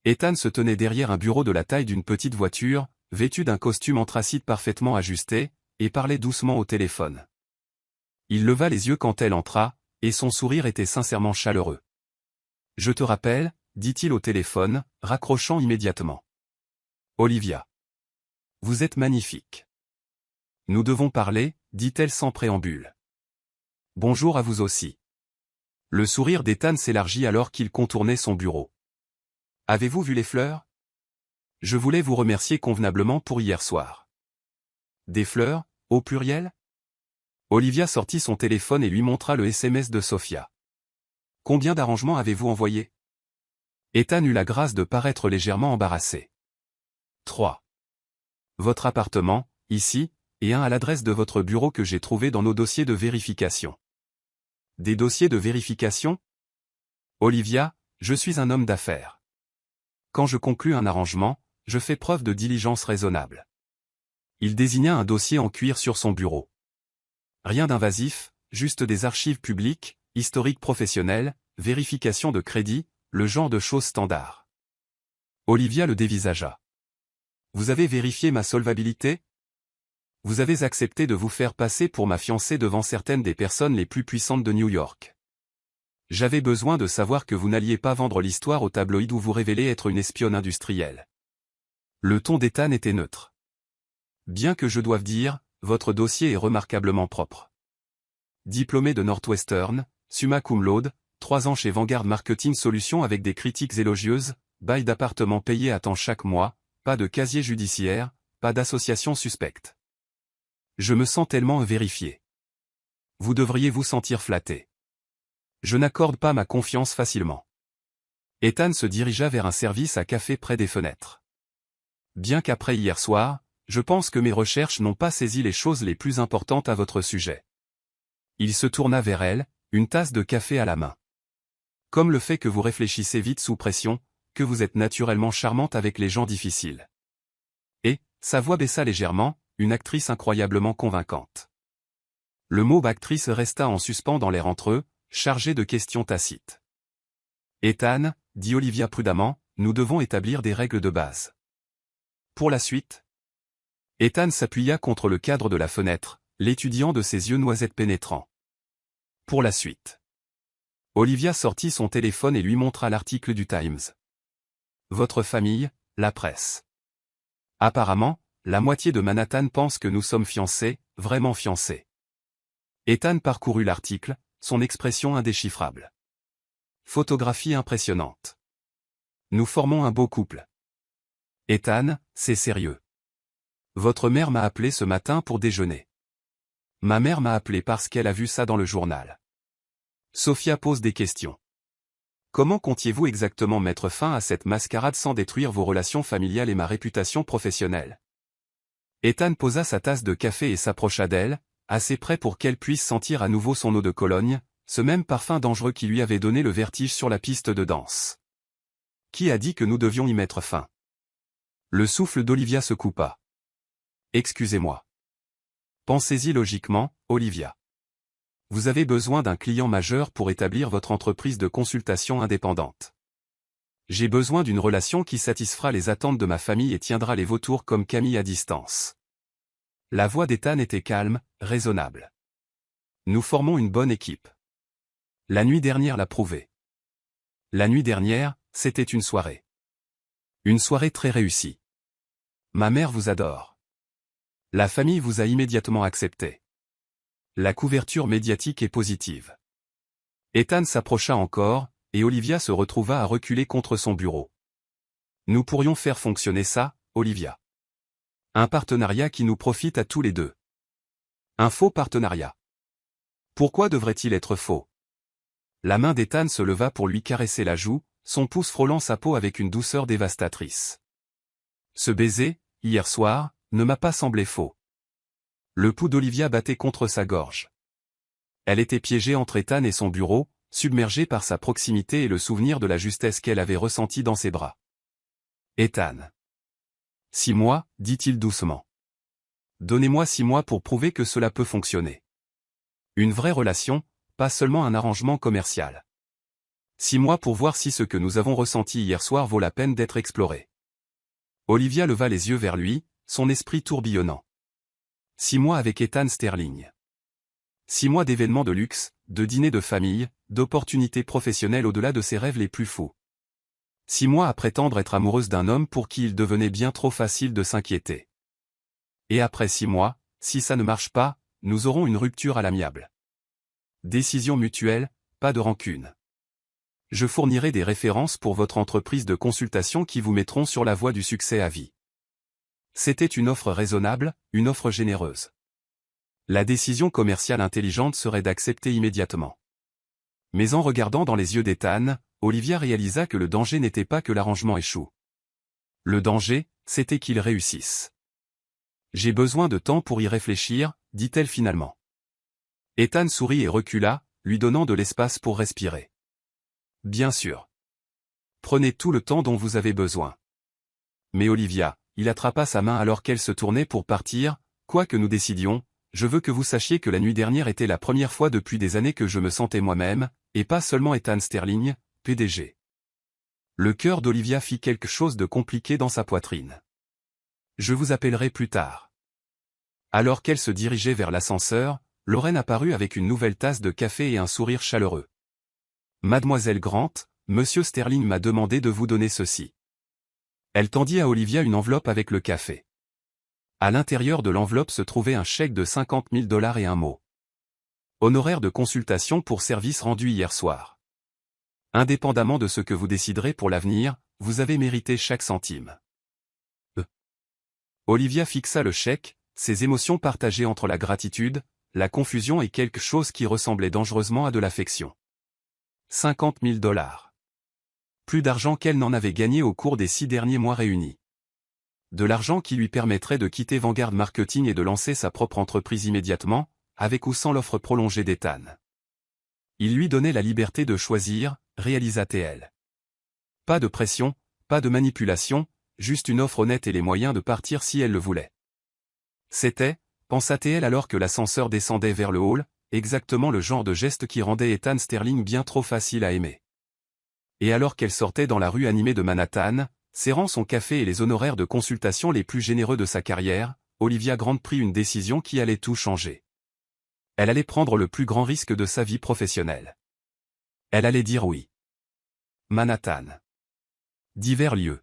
Ethan se tenait derrière un bureau de la taille d'une petite voiture, vêtu d'un costume anthracite parfaitement ajusté, et parlait doucement au téléphone. Il leva les yeux quand elle entra, et son sourire était sincèrement chaleureux. « Je te rappelle », dit-il au téléphone, raccrochant immédiatement. « Olivia. Vous êtes magnifique. Nous devons parler, dit-elle sans préambule. Bonjour à vous aussi. Le sourire d'Ethan s'élargit alors qu'il contournait son bureau. Avez-vous vu les fleurs? Je voulais vous remercier convenablement pour hier soir. Des fleurs, au pluriel? Olivia sortit son téléphone et lui montra le SMS de Sophia. Combien d'arrangements avez-vous envoyé? Ethan eut la grâce de paraître légèrement embarrassé. 3. Votre appartement, ici, et un à l'adresse de votre bureau que j'ai trouvé dans nos dossiers de vérification. Des dossiers de vérification? Olivia, je suis un homme d'affaires. Quand je conclus un arrangement, je fais preuve de diligence raisonnable. Il désigna un dossier en cuir sur son bureau. Rien d'invasif, juste des archives publiques, historiques professionnels, vérification de crédit, le genre de choses standards. Olivia le dévisagea. Vous avez vérifié ma solvabilité? Vous avez accepté de vous faire passer pour ma fiancée devant certaines des personnes les plus puissantes de New York. J'avais besoin de savoir que vous n'alliez pas vendre l'histoire au tabloïd où vous révélez être une espionne industrielle. Le ton d'Ethan était neutre. Bien que je doive dire, votre dossier est remarquablement propre. Diplômé de Northwestern, summa cum laude, 3 ans chez Vanguard Marketing Solutions avec des critiques élogieuses, bail d'appartement payé à temps chaque mois, pas de casier judiciaire, pas d'association suspecte. Je me sens tellement vérifié. Vous devriez vous sentir flatté. Je n'accorde pas ma confiance facilement. Ethan se dirigea vers un service à café près des fenêtres. Bien qu'après hier soir, je pense que mes recherches n'ont pas saisi les choses les plus importantes à votre sujet. Il se tourna vers elle, une tasse de café à la main. Comme le fait que vous réfléchissez vite sous pression, que vous êtes naturellement charmante avec les gens difficiles. Et, sa voix baissa légèrement, une actrice incroyablement convaincante. Le mot actrice resta en suspens dans l'air entre eux, chargé de questions tacites. Ethan, dit Olivia prudemment, nous devons établir des règles de base. Pour la suite? Ethan s'appuya contre le cadre de la fenêtre, l'étudiant de ses yeux noisettes pénétrants. Pour la suite. Olivia sortit son téléphone et lui montra l'article du Times. Votre famille, la presse. Apparemment, la moitié de Manhattan pense que nous sommes fiancés, vraiment fiancés. Ethan parcourut l'article, son expression indéchiffrable. Photographie impressionnante. Nous formons un beau couple. Ethan, c'est sérieux. Votre mère m'a appelé ce matin pour déjeuner. Ma mère m'a appelé parce qu'elle a vu ça dans le journal. Sophia pose des questions. Comment comptiez-vous exactement mettre fin à cette mascarade sans détruire vos relations familiales et ma réputation professionnelle? Ethan posa sa tasse de café et s'approcha d'elle, assez près pour qu'elle puisse sentir à nouveau son eau de Cologne, ce même parfum dangereux qui lui avait donné le vertige sur la piste de danse. Qui a dit que nous devions y mettre fin? Le souffle d'Olivia se coupa. Excusez-moi. Pensez-y logiquement, Olivia. Vous avez besoin d'un client majeur pour établir votre entreprise de consultation indépendante. J'ai besoin d'une relation qui satisfera les attentes de ma famille et tiendra les vautours comme Camille à distance. La voix d'Ethan était calme, raisonnable. Nous formons une bonne équipe. La nuit dernière l'a prouvé. La nuit dernière, c'était une soirée. Une soirée très réussie. Ma mère vous adore. La famille vous a immédiatement accepté. La couverture médiatique est positive. Ethan s'approcha encore, et Olivia se retrouva à reculer contre son bureau. Nous pourrions faire fonctionner ça, Olivia. Un partenariat qui nous profite à tous les deux. Un faux partenariat. Pourquoi devrait-il être faux? La main d'Ethan se leva pour lui caresser la joue, son pouce frôlant sa peau avec une douceur dévastatrice. Ce baiser, hier soir, ne m'a pas semblé faux. Le pouls d'Olivia battait contre sa gorge. Elle était piégée entre Ethan et son bureau, submergée par sa proximité et le souvenir de la justesse qu'elle avait ressentie dans ses bras. Ethan. 6 mois, dit-il doucement. Donnez-moi 6 mois pour prouver que cela peut fonctionner. Une vraie relation, pas seulement un arrangement commercial. 6 mois pour voir si ce que nous avons ressenti hier soir vaut la peine d'être exploré. Olivia leva les yeux vers lui, son esprit tourbillonnant. 6 mois avec Ethan Sterling. 6 mois d'événements de luxe, de dîners de famille, d'opportunités professionnelles au-delà de ses rêves les plus fous. 6 mois à prétendre être amoureuse d'un homme pour qui il devenait bien trop facile de s'inquiéter. Et après 6 mois, si ça ne marche pas, nous aurons une rupture à l'amiable. Décision mutuelle, pas de rancune. Je fournirai des références pour votre entreprise de consultation qui vous mettront sur la voie du succès à vie. C'était une offre raisonnable, une offre généreuse. La décision commerciale intelligente serait d'accepter immédiatement. Mais en regardant dans les yeux d'Ethan, Olivia réalisa que le danger n'était pas que l'arrangement échoue. Le danger, c'était qu'il réussisse. J'ai besoin de temps pour y réfléchir, dit-elle finalement. Ethan sourit et recula, lui donnant de l'espace pour respirer. Bien sûr. Prenez tout le temps dont vous avez besoin. Mais Olivia, il attrapa sa main alors qu'elle se tournait pour partir, quoi que nous décidions, je veux que vous sachiez que la nuit dernière était la première fois depuis des années que je me sentais moi-même, et pas seulement Ethan Sterling, PDG. Le cœur d'Olivia fit quelque chose de compliqué dans sa poitrine. Je vous appellerai plus tard. Alors qu'elle se dirigeait vers l'ascenseur, Lorraine apparut avec une nouvelle tasse de café et un sourire chaleureux. Mademoiselle Grant, Monsieur Sterling m'a demandé de vous donner ceci. Elle tendit à Olivia une enveloppe avec le café. À l'intérieur de l'enveloppe se trouvait un chèque de 50 000 $ et un mot. Honoraire de consultation pour service rendu hier soir. Indépendamment de ce que vous déciderez pour l'avenir, vous avez mérité chaque centime. Olivia fixa le chèque, ses émotions partagées entre la gratitude, la confusion et quelque chose qui ressemblait dangereusement à de l'affection. 50 000 $. Plus d'argent qu'elle n'en avait gagné au cours des 6 derniers mois réunis. De l'argent qui lui permettrait de quitter Vanguard Marketing et de lancer sa propre entreprise immédiatement, avec ou sans l'offre prolongée d'Ethan. Il lui donnait la liberté de choisir, réalisa-t-elle. Pas de pression, pas de manipulation, juste une offre honnête et les moyens de partir si elle le voulait. C'était, pensa-t-elle alors que l'ascenseur descendait vers le hall, exactement le genre de geste qui rendait Ethan Sterling bien trop facile à aimer. Et alors qu'elle sortait dans la rue animée de Manhattan, serrant son café et les honoraires de consultation les plus généreux de sa carrière, Olivia Grant prit une décision qui allait tout changer. Elle allait prendre le plus grand risque de sa vie professionnelle. Elle allait dire oui. Manhattan. Divers lieux.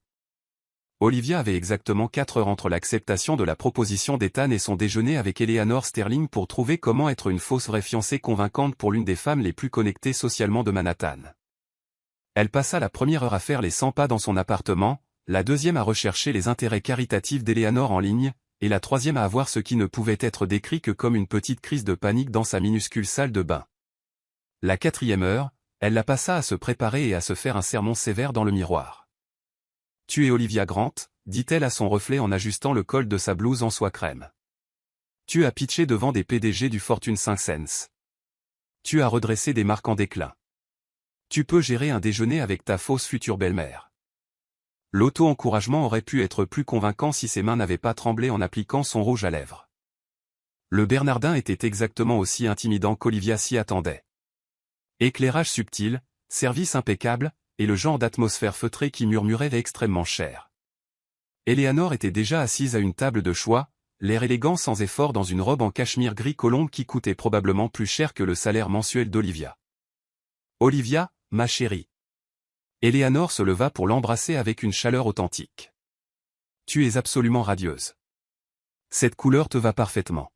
Olivia avait exactement 4 heures entre l'acceptation de la proposition d'Ethan et son déjeuner avec Eleanor Sterling pour trouver comment être une fausse vraie fiancée convaincante pour l'une des femmes les plus connectées socialement de Manhattan. Elle passa la première heure à faire les 100 pas dans son appartement, la deuxième à rechercher les intérêts caritatifs d'Eleanor en ligne, et la troisième à avoir ce qui ne pouvait être décrit que comme une petite crise de panique dans sa minuscule salle de bain. La 4e heure, elle la passa à se préparer et à se faire un sermon sévère dans le miroir. « Tu es Olivia Grant », dit-elle à son reflet en ajustant le col de sa blouse en soie crème. « Tu as pitché devant des PDG du Fortune 500. Tu as redressé des marques en déclin. Tu peux gérer un déjeuner avec ta fausse future belle-mère. » L'auto-encouragement aurait pu être plus convaincant si ses mains n'avaient pas tremblé en appliquant son rouge à lèvres. Le Bernardin était exactement aussi intimidant qu'Olivia s'y attendait. Éclairage subtil, service impeccable, et le genre d'atmosphère feutrée qui murmurait extrêmement cher. Eleanor était déjà assise à une table de choix, l'air élégant sans effort dans une robe en cachemire gris colombe qui coûtait probablement plus cher que le salaire mensuel d'Olivia. « Olivia, ma chérie. » Eleanor se leva pour l'embrasser avec une chaleur authentique. « Tu es absolument radieuse. Cette couleur te va parfaitement. »«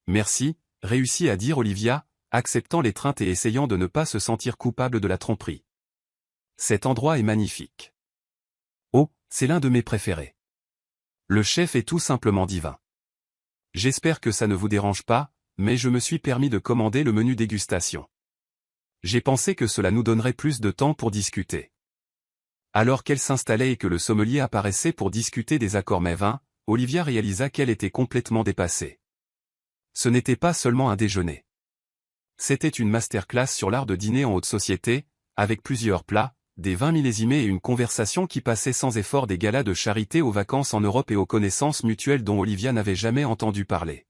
Merci », réussit à dire Olivia, acceptant l'étreinte et essayant de ne pas se sentir coupable de la tromperie. « Cet endroit est magnifique. Oh, c'est l'un de mes préférés. Le chef est tout simplement divin. J'espère que ça ne vous dérange pas, mais je me suis permis de commander le menu dégustation. J'ai pensé que cela nous donnerait plus de temps pour discuter. » Alors qu'elle s'installait et que le sommelier apparaissait pour discuter des accords mets-vins, Olivia réalisa qu'elle était complètement dépassée. Ce n'était pas seulement un déjeuner. C'était une masterclass sur l'art de dîner en haute société, avec plusieurs plats, des vins millésimés et une conversation qui passait sans effort des galas de charité aux vacances en Europe et aux connaissances mutuelles dont Olivia n'avait jamais entendu parler.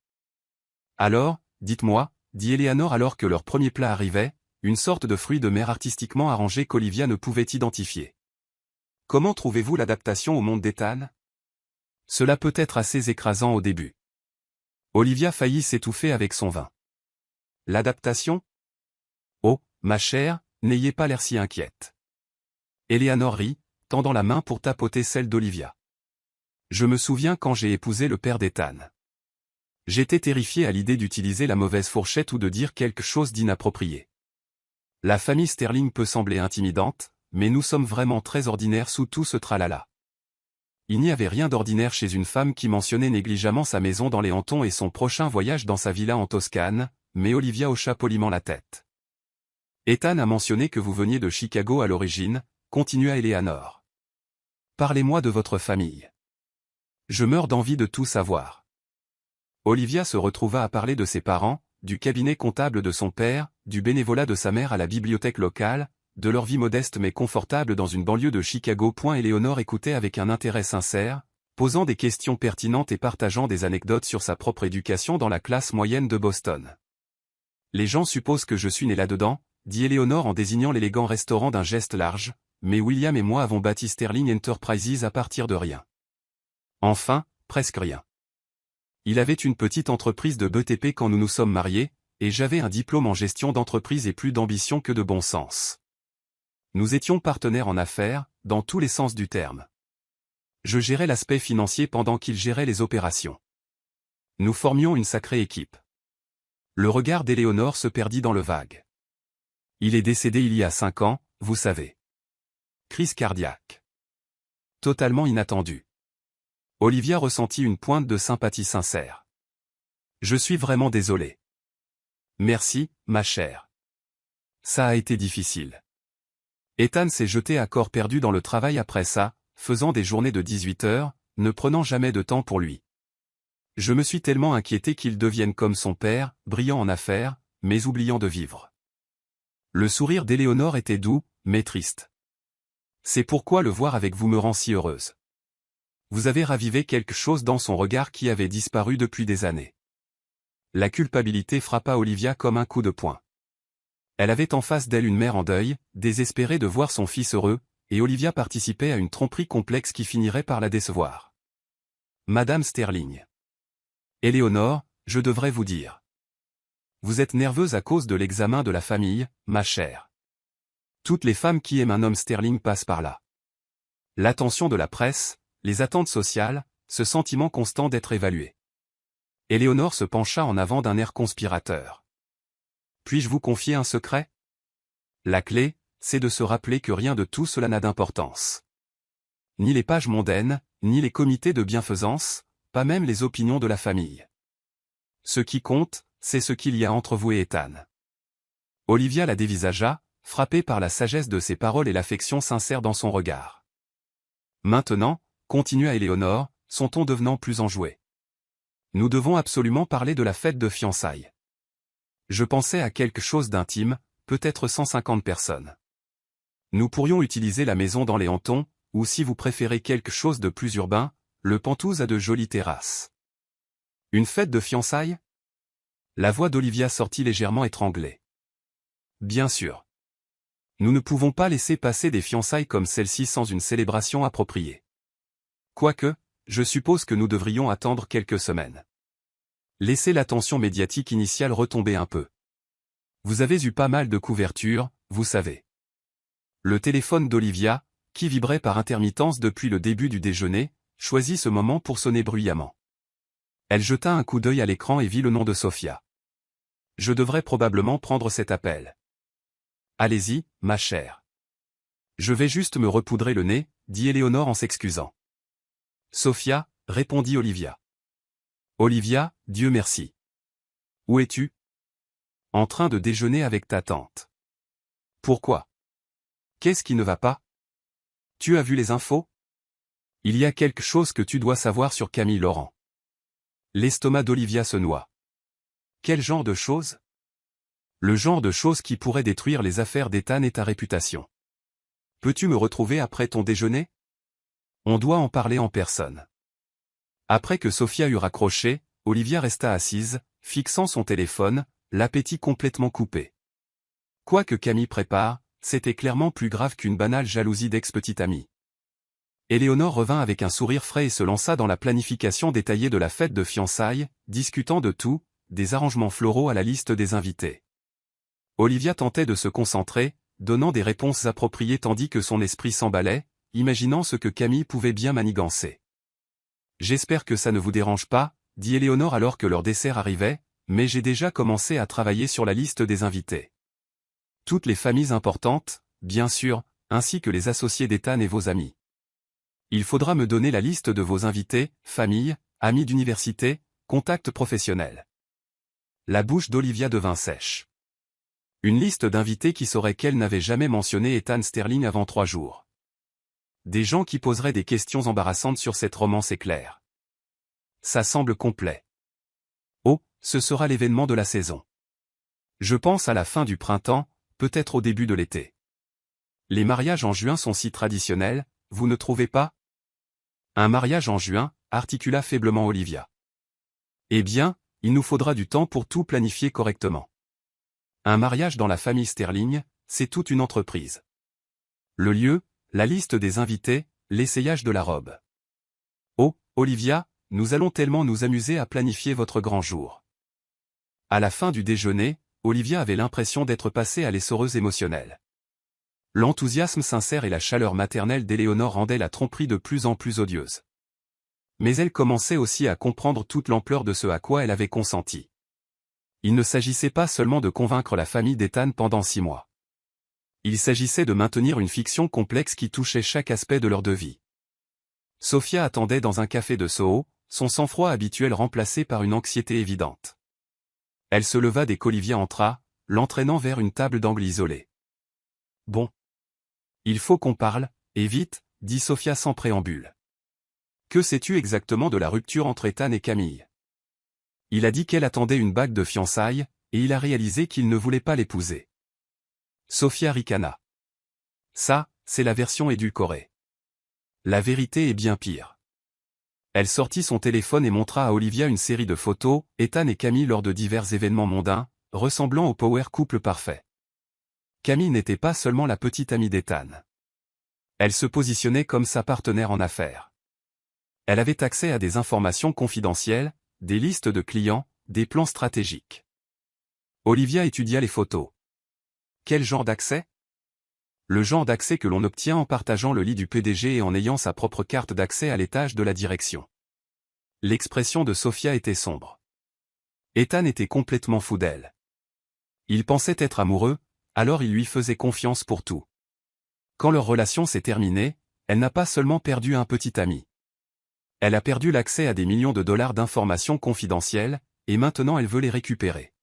« Alors, dites-moi, » dit Eleanor alors que leur premier plat arrivait, une sorte de fruit de mer artistiquement arrangé qu'Olivia ne pouvait identifier. « Comment trouvez-vous l'adaptation au monde d'Ethan ? Cela peut être assez écrasant au début. » Olivia faillit s'étouffer avec son vin. « L'adaptation ? Oh, ma chère, n'ayez pas l'air si inquiète. » Eleanor rit, tendant la main pour tapoter celle d'Olivia. « Je me souviens quand j'ai épousé le père d'Ethan. J'étais terrifiée à l'idée d'utiliser la mauvaise fourchette ou de dire quelque chose d'inapproprié. La famille Sterling peut sembler intimidante, mais nous sommes vraiment très ordinaires sous tout ce tralala. Il n'y avait rien d'ordinaire chez une femme qui mentionnait négligemment sa maison dans les Hamptons et son prochain voyage dans sa villa en Toscane, mais Olivia hocha poliment la tête. Ethan a mentionné que vous veniez de Chicago à l'origine, continua Eleanor. Parlez-moi de votre famille. Je meurs d'envie de tout savoir. Olivia se retrouva à parler de ses parents, du cabinet comptable de son père, du bénévolat de sa mère à la bibliothèque locale, de leur vie modeste mais confortable dans une banlieue de Chicago. Éléonore écoutait avec un intérêt sincère, posant des questions pertinentes et partageant des anecdotes sur sa propre éducation dans la classe moyenne de Boston. Les gens supposent que je suis né là-dedans, dit Éléonore en désignant l'élégant restaurant d'un geste large, mais William et moi avons bâti Sterling Enterprises à partir de rien. Enfin, presque rien. Il avait une petite entreprise de BTP quand nous nous sommes mariés, et j'avais un diplôme en gestion d'entreprise et plus d'ambition que de bon sens. Nous étions partenaires en affaires, dans tous les sens du terme. Je gérais l'aspect financier pendant qu'il gérait les opérations. Nous formions une sacrée équipe. Le regard d'Éléonore se perdit dans le vague. Il est décédé il y a 5 ans, vous savez. Crise cardiaque. Totalement inattendu. Olivia ressentit une pointe de sympathie sincère. Je suis vraiment désolé. Merci, ma chère. Ça a été difficile. Ethan s'est jeté à corps perdu dans le travail après ça, faisant des journées de 18 heures, ne prenant jamais de temps pour lui. Je me suis tellement inquiété qu'il devienne comme son père, brillant en affaires, mais oubliant de vivre. Le sourire d'Éléonore était doux, mais triste. C'est pourquoi le voir avec vous me rend si heureuse. Vous avez ravivé quelque chose dans son regard qui avait disparu depuis des années. La culpabilité frappa Olivia comme un coup de poing. Elle avait en face d'elle une mère en deuil, désespérée de voir son fils heureux, et Olivia participait à une tromperie complexe qui finirait par la décevoir. Madame Sterling. Éléonore, je devrais vous dire. Vous êtes nerveuse à cause de l'examen de la famille, ma chère. Toutes les femmes qui aiment un homme Sterling passent par là. L'attention de la presse, les attentes sociales, ce sentiment constant d'être évalué. Éléonore se pencha en avant d'un air conspirateur. Puis-je vous confier un secret? La clé, c'est de se rappeler que rien de tout cela n'a d'importance. Ni les pages mondaines, ni les comités de bienfaisance, pas même les opinions de la famille. Ce qui compte, c'est ce qu'il y a entre vous et Ethan. Olivia la dévisagea, frappée par la sagesse de ses paroles et l'affection sincère dans son regard. Maintenant, continua Éléonore, son ton devenant plus enjoué. Nous devons absolument parler de la fête de fiançailles. Je pensais à quelque chose d'intime, peut-être 150 personnes. Nous pourrions utiliser la maison dans les Hamptons, ou si vous préférez quelque chose de plus urbain, le Penthouse a de jolies terrasses. Une fête de fiançailles? La voix d'Olivia sortit légèrement étranglée. Bien sûr. Nous ne pouvons pas laisser passer des fiançailles comme celle-ci sans une célébration appropriée. Quoique, je suppose que nous devrions attendre quelques semaines. Laissez l'attention médiatique initiale retomber un peu. Vous avez eu pas mal de couverture, vous savez. Le téléphone d'Olivia, qui vibrait par intermittence depuis le début du déjeuner, choisit ce moment pour sonner bruyamment. Elle jeta un coup d'œil à l'écran et vit le nom de Sophia. Je devrais probablement prendre cet appel. Allez-y, ma chère. Je vais juste me repoudrer le nez, dit Éléonore en s'excusant. Sophia, répondit Olivia. Olivia, Dieu merci. Où es-tu? En train de déjeuner avec ta tante. Pourquoi? Qu'est-ce qui ne va pas? Tu as vu les infos? Il y a quelque chose que tu dois savoir sur Camille Laurent. L'estomac d'Olivia se noie. Quel genre de choses? Le genre de choses qui pourrait détruire les affaires d'Ethan et ta réputation. Peux-tu me retrouver après ton déjeuner? On doit en parler en personne. Après que Sophia eut raccroché, Olivia resta assise, fixant son téléphone, l'appétit complètement coupé. Quoi que Camille prépare, c'était clairement plus grave qu'une banale jalousie d'ex-petite amie. Éléonore revint avec un sourire frais et se lança dans la planification détaillée de la fête de fiançailles, discutant de tout, des arrangements floraux à la liste des invités. Olivia tentait de se concentrer, donnant des réponses appropriées tandis que son esprit s'emballait, imaginant ce que Camille pouvait bien manigancer. J'espère que ça ne vous dérange pas, dit Éléonore alors que leur dessert arrivait, mais j'ai déjà commencé à travailler sur la liste des invités. Toutes les familles importantes, bien sûr, ainsi que les associés d'Ethan et vos amis. Il faudra me donner la liste de vos invités, familles, amis d'université, contacts professionnels. La bouche d'Olivia devint sèche. Une liste d'invités qui sauraient qu'elle n'avait jamais mentionné Ethan Sterling avant 3 jours. Des gens qui poseraient des questions embarrassantes sur cette romance éclair. Ça semble complet. Oh, ce sera l'événement de la saison. Je pense à la fin du printemps, peut-être au début de l'été. Les mariages en juin sont si traditionnels, vous ne trouvez pas? Un mariage en juin, articula faiblement Olivia. Eh bien, il nous faudra du temps pour tout planifier correctement. Un mariage dans la famille Sterling, c'est toute une entreprise. Le lieu, la liste des invités, l'essayage de la robe. Oh, Olivia, nous allons tellement nous amuser à planifier votre grand jour. À la fin du déjeuner, Olivia avait l'impression d'être passée à l'essoreuse émotionnelle. L'enthousiasme sincère et la chaleur maternelle d'Éléonore rendaient la tromperie de plus en plus odieuse. Mais elle commençait aussi à comprendre toute l'ampleur de ce à quoi elle avait consenti. Il ne s'agissait pas seulement de convaincre la famille d'Ethan pendant 6 mois. Il s'agissait de maintenir une fiction complexe qui touchait chaque aspect de leur vie. Sophia attendait dans un café de Soho, son sang-froid habituel remplacé par une anxiété évidente. Elle se leva dès qu'Olivia entra, l'entraînant vers une table d'angle isolée. « Bon. Il faut qu'on parle, et vite, » dit Sophia sans préambule. « Que sais-tu exactement de la rupture entre Ethan et Camille ? Il a dit qu'elle attendait une bague de fiançailles, et il a réalisé qu'il ne voulait pas l'épouser. » Sophia ricana. « Ça, c'est la version édulcorée. La vérité est bien pire. » Elle sortit son téléphone et montra à Olivia une série de photos, Ethan et Camille lors de divers événements mondains, ressemblant au power couple parfait. Camille n'était pas seulement la petite amie d'Ethan. Elle se positionnait comme sa partenaire en affaires. Elle avait accès à des informations confidentielles, des listes de clients, des plans stratégiques. Olivia étudia les photos. Quel genre d'accès ? Le genre d'accès que l'on obtient en partageant le lit du PDG et en ayant sa propre carte d'accès à l'étage de la direction. L'expression de Sophia était sombre. Ethan était complètement fou d'elle. Il pensait être amoureux, alors il lui faisait confiance pour tout. Quand leur relation s'est terminée, elle n'a pas seulement perdu un petit ami. Elle a perdu l'accès à des millions de dollars d'informations confidentielles, et maintenant elle veut les récupérer.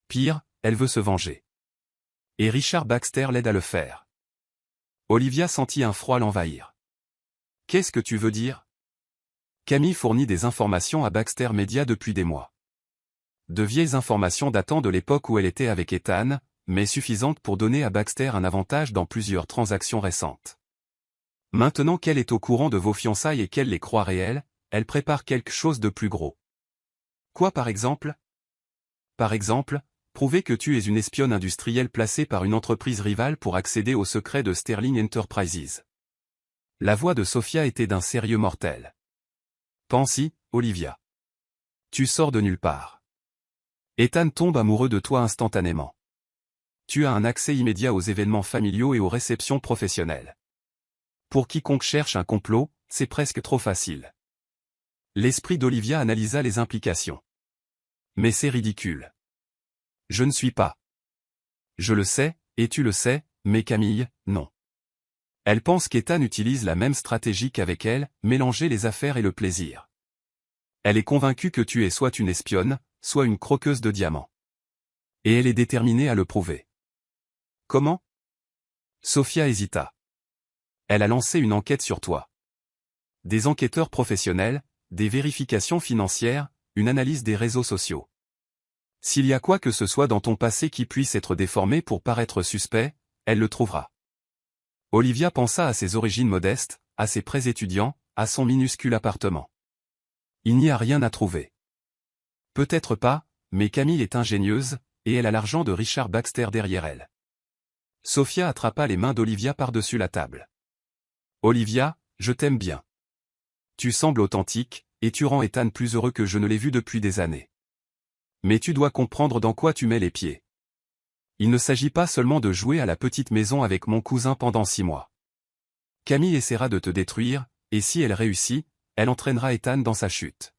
Pire, elle veut se venger. Et Richard Baxter l'aide à le faire. Olivia sentit un froid l'envahir. « Qu'est-ce que tu veux dire ? » Camille fournit des informations à Baxter Media depuis des mois. De vieilles informations datant de l'époque où elle était avec Ethan, mais suffisantes pour donner à Baxter un avantage dans plusieurs transactions récentes. Maintenant qu'elle est au courant de vos fiançailles et qu'elle les croit réelles, elle prépare quelque chose de plus gros. Quoi par exemple ? Par exemple, prouver que tu es une espionne industrielle placée par une entreprise rivale pour accéder aux secrets de Sterling Enterprises. La voix de Sophia était d'un sérieux mortel. Pense-y, Olivia. Tu sors de nulle part. Ethan tombe amoureux de toi instantanément. Tu as un accès immédiat aux événements familiaux et aux réceptions professionnelles. Pour quiconque cherche un complot, c'est presque trop facile. L'esprit d'Olivia analysa les implications. Mais c'est ridicule. Je ne suis pas. Je le sais, et tu le sais, mais Camille, non. Elle pense qu'Ethan utilise la même stratégie qu'avec elle, mélanger les affaires et le plaisir. Elle est convaincue que tu es soit une espionne, soit une croqueuse de diamants. Et elle est déterminée à le prouver. Comment ? Sophia hésita. Elle a lancé une enquête sur toi. Des enquêteurs professionnels, des vérifications financières, une analyse des réseaux sociaux. S'il y a quoi que ce soit dans ton passé qui puisse être déformé pour paraître suspect, elle le trouvera. Olivia pensa à ses origines modestes, à ses prêts étudiants, à son minuscule appartement. Il n'y a rien à trouver. Peut-être pas, mais Camille est ingénieuse, et elle a l'argent de Richard Baxter derrière elle. Sophia attrapa les mains d'Olivia par-dessus la table. Olivia, je t'aime bien. Tu sembles authentique, et tu rends Ethan plus heureux que je ne l'ai vu depuis des années. Mais tu dois comprendre dans quoi tu mets les pieds. Il ne s'agit pas seulement de jouer à la petite maison avec mon cousin pendant 6 mois. Camille essaiera de te détruire, et si elle réussit, elle entraînera Ethan dans sa chute.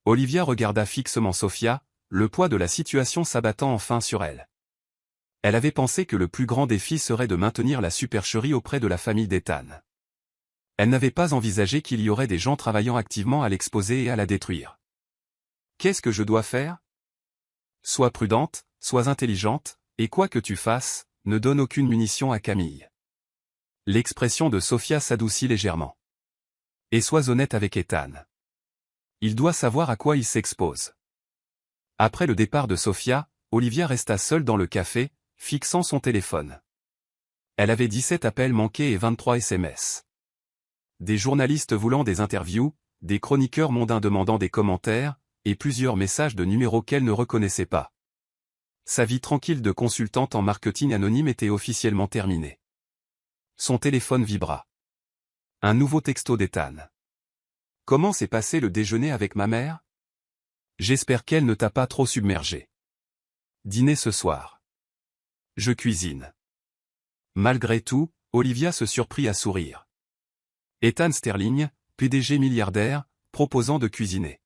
Olivia regarda fixement Sophia, le poids de la situation s'abattant enfin sur elle. Elle avait pensé que le plus grand défi serait de maintenir la supercherie auprès de la famille d'Ethan. Elle n'avait pas envisagé qu'il y aurait des gens travaillant activement à l'exposer et à la détruire. Qu'est-ce que je dois faire? Sois prudente, sois intelligente, et quoi que tu fasses, ne donne aucune munition à Camille. L'expression de Sophia s'adoucit légèrement. Et sois honnête avec Ethan. Il doit savoir à quoi il s'expose. Après le départ de Sophia, Olivia resta seule dans le café, fixant son téléphone. Elle avait 17 appels manqués et 23 SMS. Des journalistes voulant des interviews, des chroniqueurs mondains demandant des commentaires, et plusieurs messages de numéros qu'elle ne reconnaissait pas. Sa vie tranquille de consultante en marketing anonyme était officiellement terminée. Son téléphone vibra. Un nouveau texto d'Ethan. Comment s'est passé le déjeuner avec ma mère? J'espère qu'elle ne t'a pas trop submergé. Dîner ce soir. Je cuisine. Malgré tout, Olivia se surprit à sourire. Ethan Sterling, PDG milliardaire, proposant de cuisiner.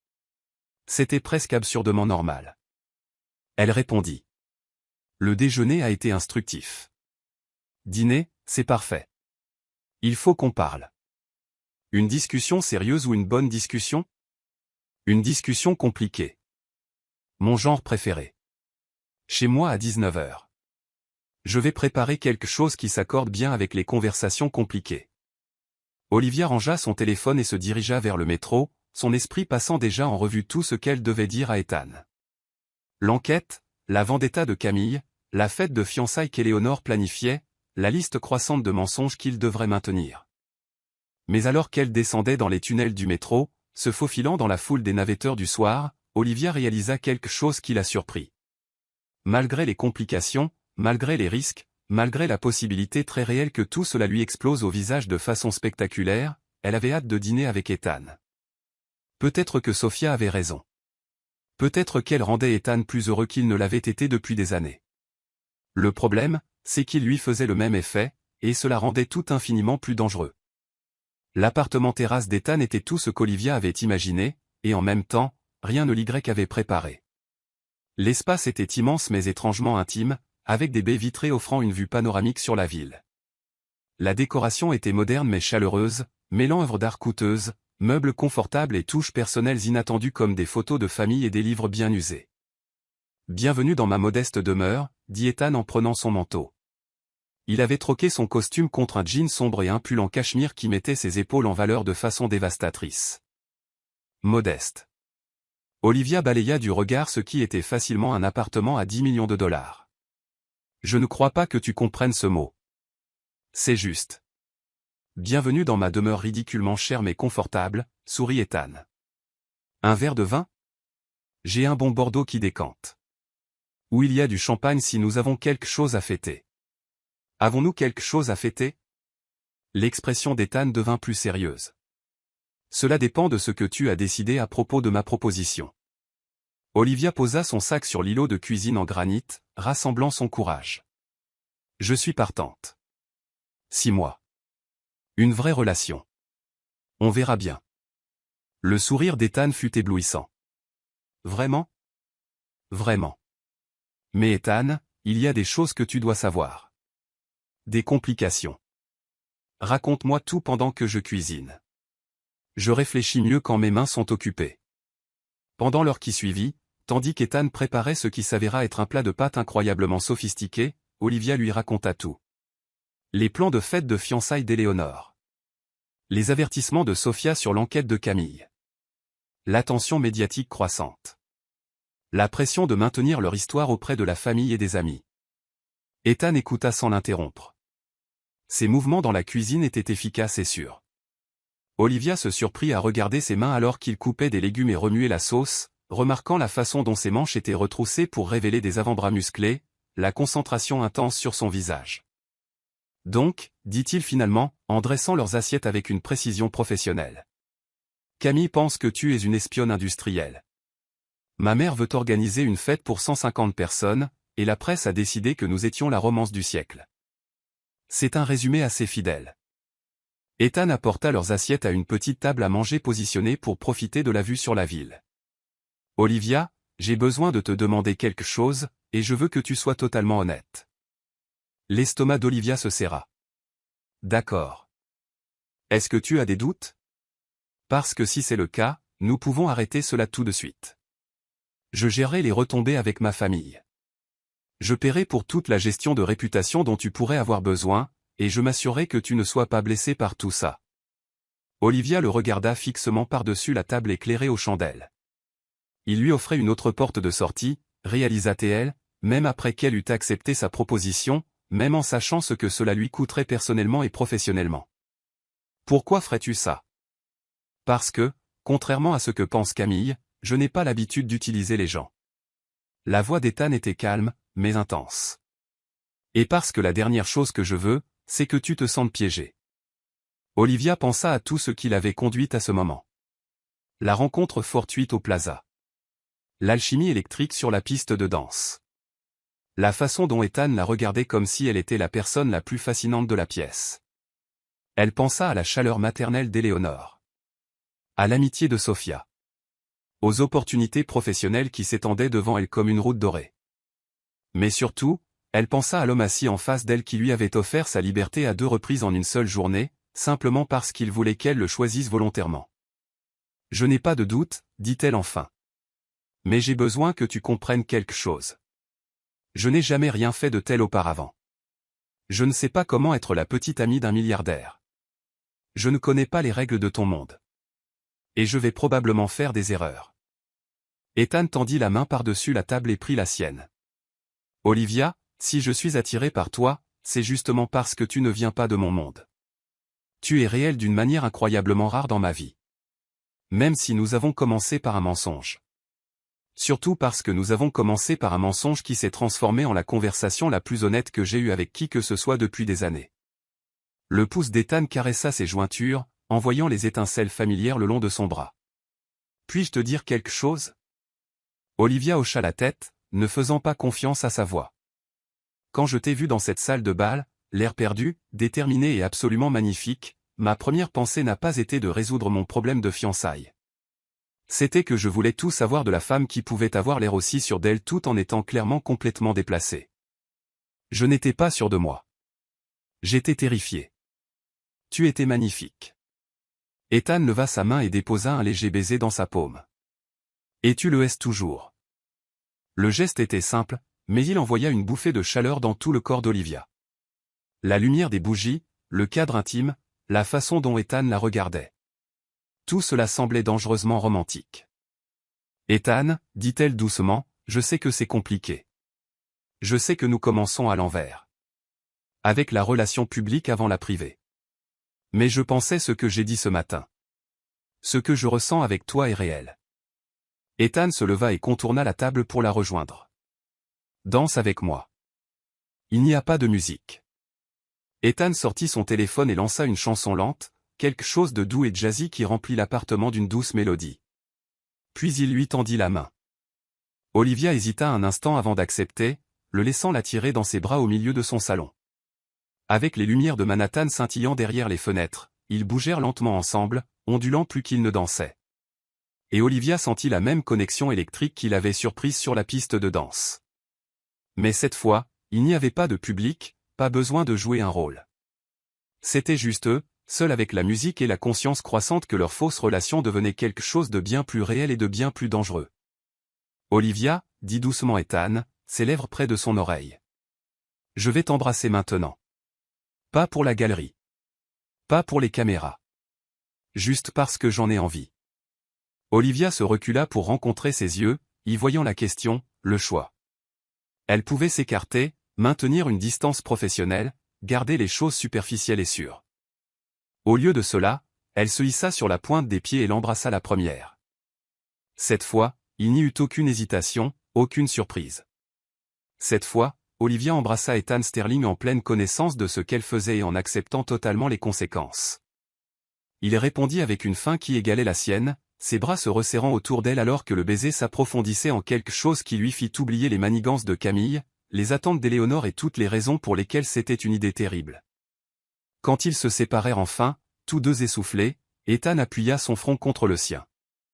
C'était presque absurdement normal. Elle répondit. Le déjeuner a été instructif. Dîner, c'est parfait. Il faut qu'on parle. Une discussion sérieuse ou une bonne discussion? Une discussion compliquée. Mon genre préféré. Chez moi à 19h. Je vais préparer quelque chose qui s'accorde bien avec les conversations compliquées. Olivia rangea son téléphone et se dirigea vers le métro, son esprit passant déjà en revue tout ce qu'elle devait dire à Ethan. L'enquête, la vendetta de Camille, la fête de fiançailles qu'Éléonore planifiait, la liste croissante de mensonges qu'il devrait maintenir. Mais alors qu'elle descendait dans les tunnels du métro, se faufilant dans la foule des navetteurs du soir, Olivia réalisa quelque chose qui la surprit. Malgré les complications, malgré les risques, malgré la possibilité très réelle que tout cela lui explose au visage de façon spectaculaire, elle avait hâte de dîner avec Ethan. Peut-être que Sophia avait raison. Peut-être qu'elle rendait Ethan plus heureux qu'il ne l'avait été depuis des années. Le problème, c'est qu'il lui faisait le même effet, et cela rendait tout infiniment plus dangereux. L'appartement terrasse d'Ethan était tout ce qu'Olivia avait imaginé, et en même temps, rien ne l'y avait préparé. L'espace était immense mais étrangement intime, avec des baies vitrées offrant une vue panoramique sur la ville. La décoration était moderne mais chaleureuse, mêlant œuvres d'art coûteuses, meubles confortables et touches personnelles inattendues comme des photos de famille et des livres bien usés. Bienvenue dans ma modeste demeure, dit Ethan en prenant son manteau. Il avait troqué son costume contre un jean sombre et un pull en cachemire qui mettait ses épaules en valeur de façon dévastatrice. Modeste. Olivia balaya du regard ce qui était facilement un appartement à 10 millions de dollars. Je ne crois pas que tu comprennes ce mot. C'est juste. Bienvenue dans ma demeure ridiculement chère mais confortable, sourit Ethan. Un verre de vin? J'ai un bon Bordeaux qui décante. Ou il y a du champagne si nous avons quelque chose à fêter. Avons-nous quelque chose à fêter? L'expression d'Ethan devint plus sérieuse. Cela dépend de ce que tu as décidé à propos de ma proposition. Olivia posa son sac sur l'îlot de cuisine en granit, rassemblant son courage. Je suis partante. 6 mois. Une vraie relation. On verra bien. Le sourire d'Ethan fut éblouissant. Vraiment? Vraiment. Mais Ethan, il y a des choses que tu dois savoir. Des complications. Raconte-moi tout pendant que je cuisine. Je réfléchis mieux quand mes mains sont occupées. Pendant l'heure qui suivit, tandis qu'Ethan préparait ce qui s'avéra être un plat de pâtes incroyablement sophistiqué, Olivia lui raconta tout. Les plans de fête de fiançailles d'Éléonore. Les avertissements de Sophia sur l'enquête de Camille. L'attention médiatique croissante. La pression de maintenir leur histoire auprès de la famille et des amis. Ethan écouta sans l'interrompre. Ses mouvements dans la cuisine étaient efficaces et sûrs. Olivia se surprit à regarder ses mains alors qu'il coupait des légumes et remuait la sauce, remarquant la façon dont ses manches étaient retroussées pour révéler des avant-bras musclés, la concentration intense sur son visage. Donc, dit-il finalement, en dressant leurs assiettes avec une précision professionnelle. Camille pense que tu es une espionne industrielle. Ma mère veut organiser une fête pour 150 personnes, et la presse a décidé que nous étions la romance du siècle. C'est un résumé assez fidèle. Ethan apporta leurs assiettes à une petite table à manger positionnée pour profiter de la vue sur la ville. Olivia, j'ai besoin de te demander quelque chose, et je veux que tu sois totalement honnête. L'estomac d'Olivia se serra. D'accord. Est-ce que tu as des doutes? Parce que si c'est le cas, nous pouvons arrêter cela tout de suite. Je gérerai les retombées avec ma famille. Je paierai pour toute la gestion de réputation dont tu pourrais avoir besoin, et je m'assurerai que tu ne sois pas blessé par tout ça. Olivia le regarda fixement par-dessus la table éclairée aux chandelles. Il lui offrait une autre porte de sortie, réalisa-t-elle, même après qu'elle eût accepté sa proposition, même en sachant ce que cela lui coûterait personnellement et professionnellement. Pourquoi ferais-tu ça? Parce que, contrairement à ce que pense Camille, je n'ai pas l'habitude d'utiliser les gens. La voix d'Ethan était calme, mais intense. Et parce que la dernière chose que je veux, c'est que tu te sentes piégé. Olivia pensa à tout ce qui l'avait conduite à ce moment. La rencontre fortuite au plaza. L'alchimie électrique sur la piste de danse. La façon dont Ethan la regardait comme si elle était la personne la plus fascinante de la pièce. Elle pensa à la chaleur maternelle d'Éléonore. À l'amitié de Sophia. Aux opportunités professionnelles qui s'étendaient devant elle comme une route dorée. Mais surtout, elle pensa à l'homme assis en face d'elle qui lui avait offert sa liberté à 2 reprises en une seule journée, simplement parce qu'il voulait qu'elle le choisisse volontairement. « Je n'ai pas de doute, dit-elle enfin. Mais j'ai besoin que tu comprennes quelque chose. Je n'ai jamais rien fait de tel auparavant. Je ne sais pas comment être la petite amie d'un milliardaire. Je ne connais pas les règles de ton monde. Et je vais probablement faire des erreurs. » Ethan tendit la main par-dessus la table et prit la sienne. « Olivia, si je suis attiré par toi, c'est justement parce que tu ne viens pas de mon monde. Tu es réelle d'une manière incroyablement rare dans ma vie. Même si nous avons commencé par un mensonge. Surtout parce que nous avons commencé par un mensonge qui s'est transformé en la conversation la plus honnête que j'ai eue avec qui que ce soit depuis des années. » Le pouce d'Ethan caressa ses jointures, en voyant les étincelles familières le long de son bras. « Puis-je te dire quelque chose? » Olivia hocha la tête, ne faisant pas confiance à sa voix. « Quand je t'ai vu dans cette salle de bal, l'air perdu, déterminé et absolument magnifique, ma première pensée n'a pas été de résoudre mon problème de fiançailles. C'était que je voulais tout savoir de la femme qui pouvait avoir l'air aussi sûre d'elle tout en étant clairement complètement déplacée. Je n'étais pas sûr de moi. J'étais terrifié. Tu étais magnifique. » Ethan leva sa main et déposa un léger baiser dans sa paume. « Et tu le es toujours. » Le geste était simple, mais il envoya une bouffée de chaleur dans tout le corps d'Olivia. La lumière des bougies, le cadre intime, la façon dont Ethan la regardait. Tout cela semblait dangereusement romantique. « Ethan, dit-elle doucement, je sais que c'est compliqué. Je sais que nous commençons à l'envers. Avec la relation publique avant la privée. Mais je pensais ce que j'ai dit ce matin. Ce que je ressens avec toi est réel. » Ethan se leva et contourna la table pour la rejoindre. « Danse avec moi. » Il n'y a pas de musique. Ethan sortit son téléphone et lança une chanson lente, quelque chose de doux et jazzy qui remplit l'appartement d'une douce mélodie. Puis il lui tendit la main. Olivia hésita un instant avant d'accepter, le laissant l'attirer dans ses bras au milieu de son salon. Avec les lumières de Manhattan scintillant derrière les fenêtres, ils bougèrent lentement ensemble, ondulant plus qu'ils ne dansaient. Et Olivia sentit la même connexion électrique qui l'avait surprise sur la piste de danse. Mais cette fois, il n'y avait pas de public, pas besoin de jouer un rôle. C'était juste eux, seuls avec la musique et la conscience croissante que leur fausse relation devenait quelque chose de bien plus réel et de bien plus dangereux. « Olivia, » dit doucement Ethan, ses lèvres près de son oreille. « Je vais t'embrasser maintenant. Pas pour la galerie. Pas pour les caméras. Juste parce que j'en ai envie. » Olivia se recula pour rencontrer ses yeux, y voyant la question, le choix. Elle pouvait s'écarter, maintenir une distance professionnelle, garder les choses superficielles et sûres. Au lieu de cela, elle se hissa sur la pointe des pieds et l'embrassa la première. Cette fois, il n'y eut aucune hésitation, aucune surprise. Cette fois, Olivia embrassa Ethan Sterling en pleine connaissance de ce qu'elle faisait et en acceptant totalement les conséquences. Il répondit avec une faim qui égalait la sienne, ses bras se resserrant autour d'elle alors que le baiser s'approfondissait en quelque chose qui lui fit oublier les manigances de Camille, les attentes d'Éléonore et toutes les raisons pour lesquelles c'était une idée terrible. Quand ils se séparèrent enfin, tous deux essoufflés, Ethan appuya son front contre le sien.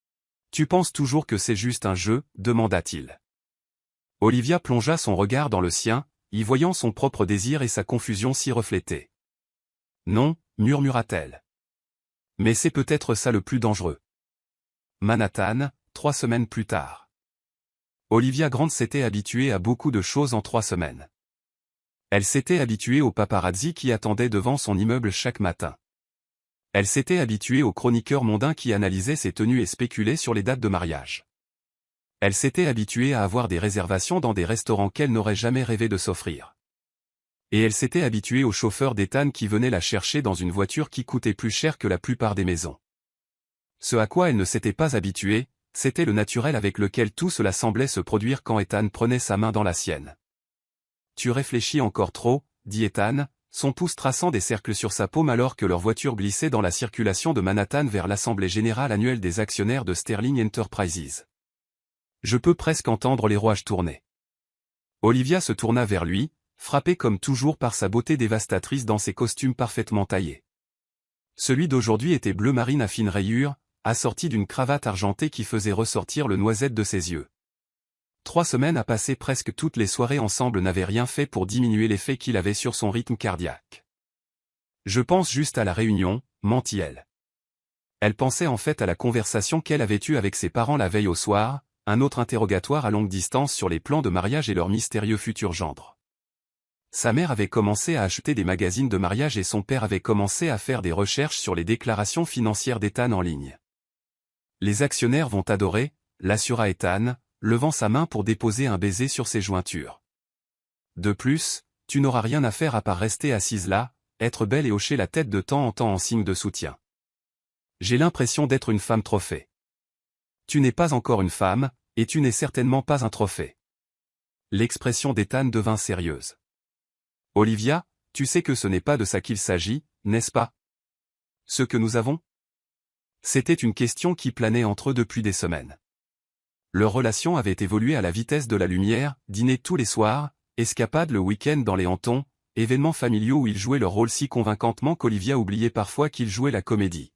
« Tu penses toujours que c'est juste un jeu ?» demanda-t-il. Olivia plongea son regard dans le sien, y voyant son propre désir et sa confusion s'y refléter. Non, murmura-t-elle. Mais c'est peut-être ça le plus dangereux. Manhattan, 3 semaines plus tard. Olivia Grant s'était habituée à beaucoup de choses en 3 semaines. Elle s'était habituée aux paparazzi qui attendaient devant son immeuble chaque matin. Elle s'était habituée aux chroniqueurs mondains qui analysaient ses tenues et spéculaient sur les dates de mariage. Elle s'était habituée à avoir des réservations dans des restaurants qu'elle n'aurait jamais rêvé de s'offrir. Et elle s'était habituée aux chauffeurs d'Ethan qui venaient la chercher dans une voiture qui coûtait plus cher que la plupart des maisons. Ce à quoi elle ne s'était pas habituée, c'était le naturel avec lequel tout cela semblait se produire quand Ethan prenait sa main dans la sienne. « Tu réfléchis encore trop », dit Ethan, son pouce traçant des cercles sur sa paume alors que leur voiture glissait dans la circulation de Manhattan vers l'Assemblée générale annuelle des actionnaires de Sterling Enterprises. Je peux presque entendre les rouages tourner. Olivia se tourna vers lui, frappée comme toujours par sa beauté dévastatrice dans ses costumes parfaitement taillés. Celui d'aujourd'hui était bleu marine à fines rayures, assorti d'une cravate argentée qui faisait ressortir le noisette de ses yeux. 3 semaines à passer presque toutes les soirées ensemble n'avaient rien fait pour diminuer l'effet qu'il avait sur son rythme cardiaque. Je pense juste à la réunion, mentit-elle. Elle pensait en fait à la conversation qu'elle avait eue avec ses parents la veille au soir, un autre interrogatoire à longue distance sur les plans de mariage et leur mystérieux futur gendre. Sa mère avait commencé à acheter des magazines de mariage et son père avait commencé à faire des recherches sur les déclarations financières d'Ethan en ligne. Les actionnaires vont adorer, l'assura Ethan, levant sa main pour déposer un baiser sur ses jointures. De plus, tu n'auras rien à faire à part rester assise là, être belle et hocher la tête de temps en temps en signe de soutien. J'ai l'impression d'être une femme trophée. Tu n'es pas encore une femme, et tu n'es certainement pas un trophée. L'expression d'Ethan devint sérieuse. Olivia, tu sais que ce n'est pas de ça qu'il s'agit, n'est-ce pas? Ce que nous avons? C'était une question qui planait entre eux depuis des semaines. Leur relation avait évolué à la vitesse de la lumière, dîner tous les soirs, escapades le week-end dans les hantons, événements familiaux où ils jouaient leur rôle si convaincantement qu'Olivia oubliait parfois qu'ils jouaient la comédie.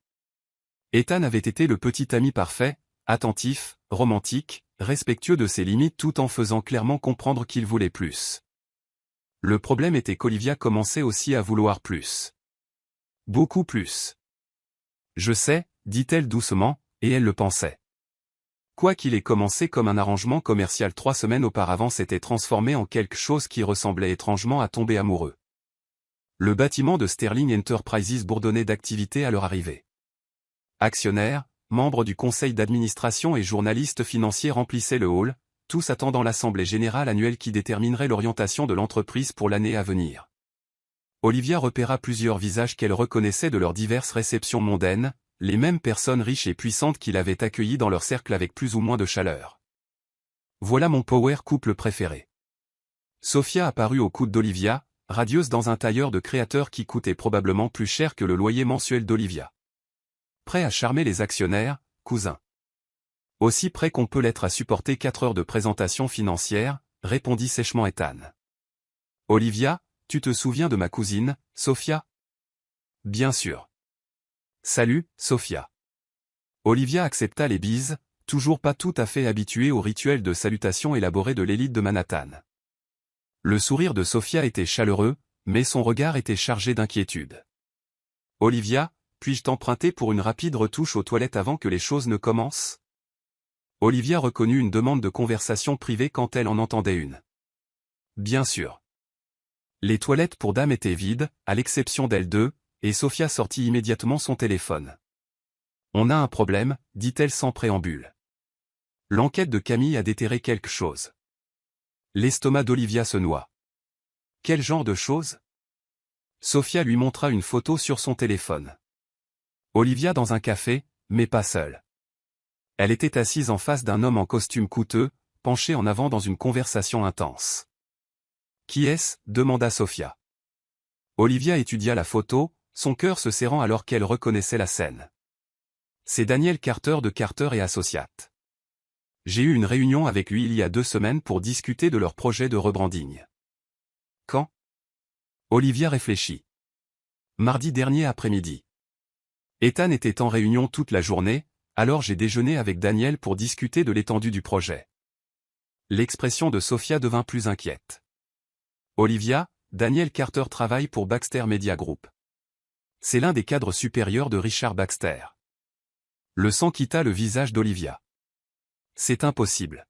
Ethan avait été le petit ami parfait, attentif, romantique, respectueux de ses limites tout en faisant clairement comprendre qu'il voulait plus. Le problème était qu'Olivia commençait aussi à vouloir plus. Beaucoup plus. Je sais, dit-elle doucement, et elle le pensait. Quoi qu'il ait commencé comme un arrangement commercial 3 semaines auparavant s'était transformé en quelque chose qui ressemblait étrangement à tomber amoureux. Le bâtiment de Sterling Enterprises bourdonnait d'activité à leur arrivée. Actionnaires, membres du conseil d'administration et journalistes financiers remplissaient le hall, tous attendant l'assemblée générale annuelle qui déterminerait l'orientation de l'entreprise pour l'année à venir. Olivia repéra plusieurs visages qu'elle reconnaissait de leurs diverses réceptions mondaines, les mêmes personnes riches et puissantes qui l'avaient accueillie dans leur cercle avec plus ou moins de chaleur. Voilà mon power couple préféré. Sophia apparut au coude d'Olivia, radieuse dans un tailleur de créateur qui coûtait probablement plus cher que le loyer mensuel d'Olivia. Prêt à charmer les actionnaires, cousin. Aussi prêt qu'on peut l'être à supporter 4 heures de présentation financière, répondit sèchement Ethan. Olivia, tu te souviens de ma cousine, Sophia? Bien sûr. Salut, Sophia. Olivia accepta les bises, toujours pas tout à fait habituée au rituel de salutation élaboré de l'élite de Manhattan. Le sourire de Sophia était chaleureux, mais son regard était chargé d'inquiétude. Olivia, puis-je t'emprunter pour une rapide retouche aux toilettes avant que les choses ne commencent? Olivia reconnut une demande de conversation privée quand elle en entendait une. Bien sûr. Les toilettes pour dames étaient vides, à l'exception d'elles deux, et Sophia sortit immédiatement son téléphone. On a un problème, dit-elle sans préambule. L'enquête de Camille a déterré quelque chose. L'estomac d'Olivia se noie. Quel genre de chose? Sophia lui montra une photo sur son téléphone. Olivia dans un café, mais pas seule. Elle était assise en face d'un homme en costume coûteux, penché en avant dans une conversation intense. Qui est-ce? Demanda Sophia. Olivia étudia la photo, son cœur se serrant alors qu'elle reconnaissait la scène. C'est Daniel Carter de Carter et Associates. J'ai eu une réunion avec lui il y a 2 semaines pour discuter de leur projet de rebranding. Quand? Olivia réfléchit. Mardi dernier après-midi. Ethan était en réunion toute la journée, alors j'ai déjeuné avec Daniel pour discuter de l'étendue du projet. L'expression de Sophia devint plus inquiète. Olivia, Daniel Carter travaille pour Baxter Media Group. C'est l'un des cadres supérieurs de Richard Baxter. Le sang quitta le visage d'Olivia. C'est impossible.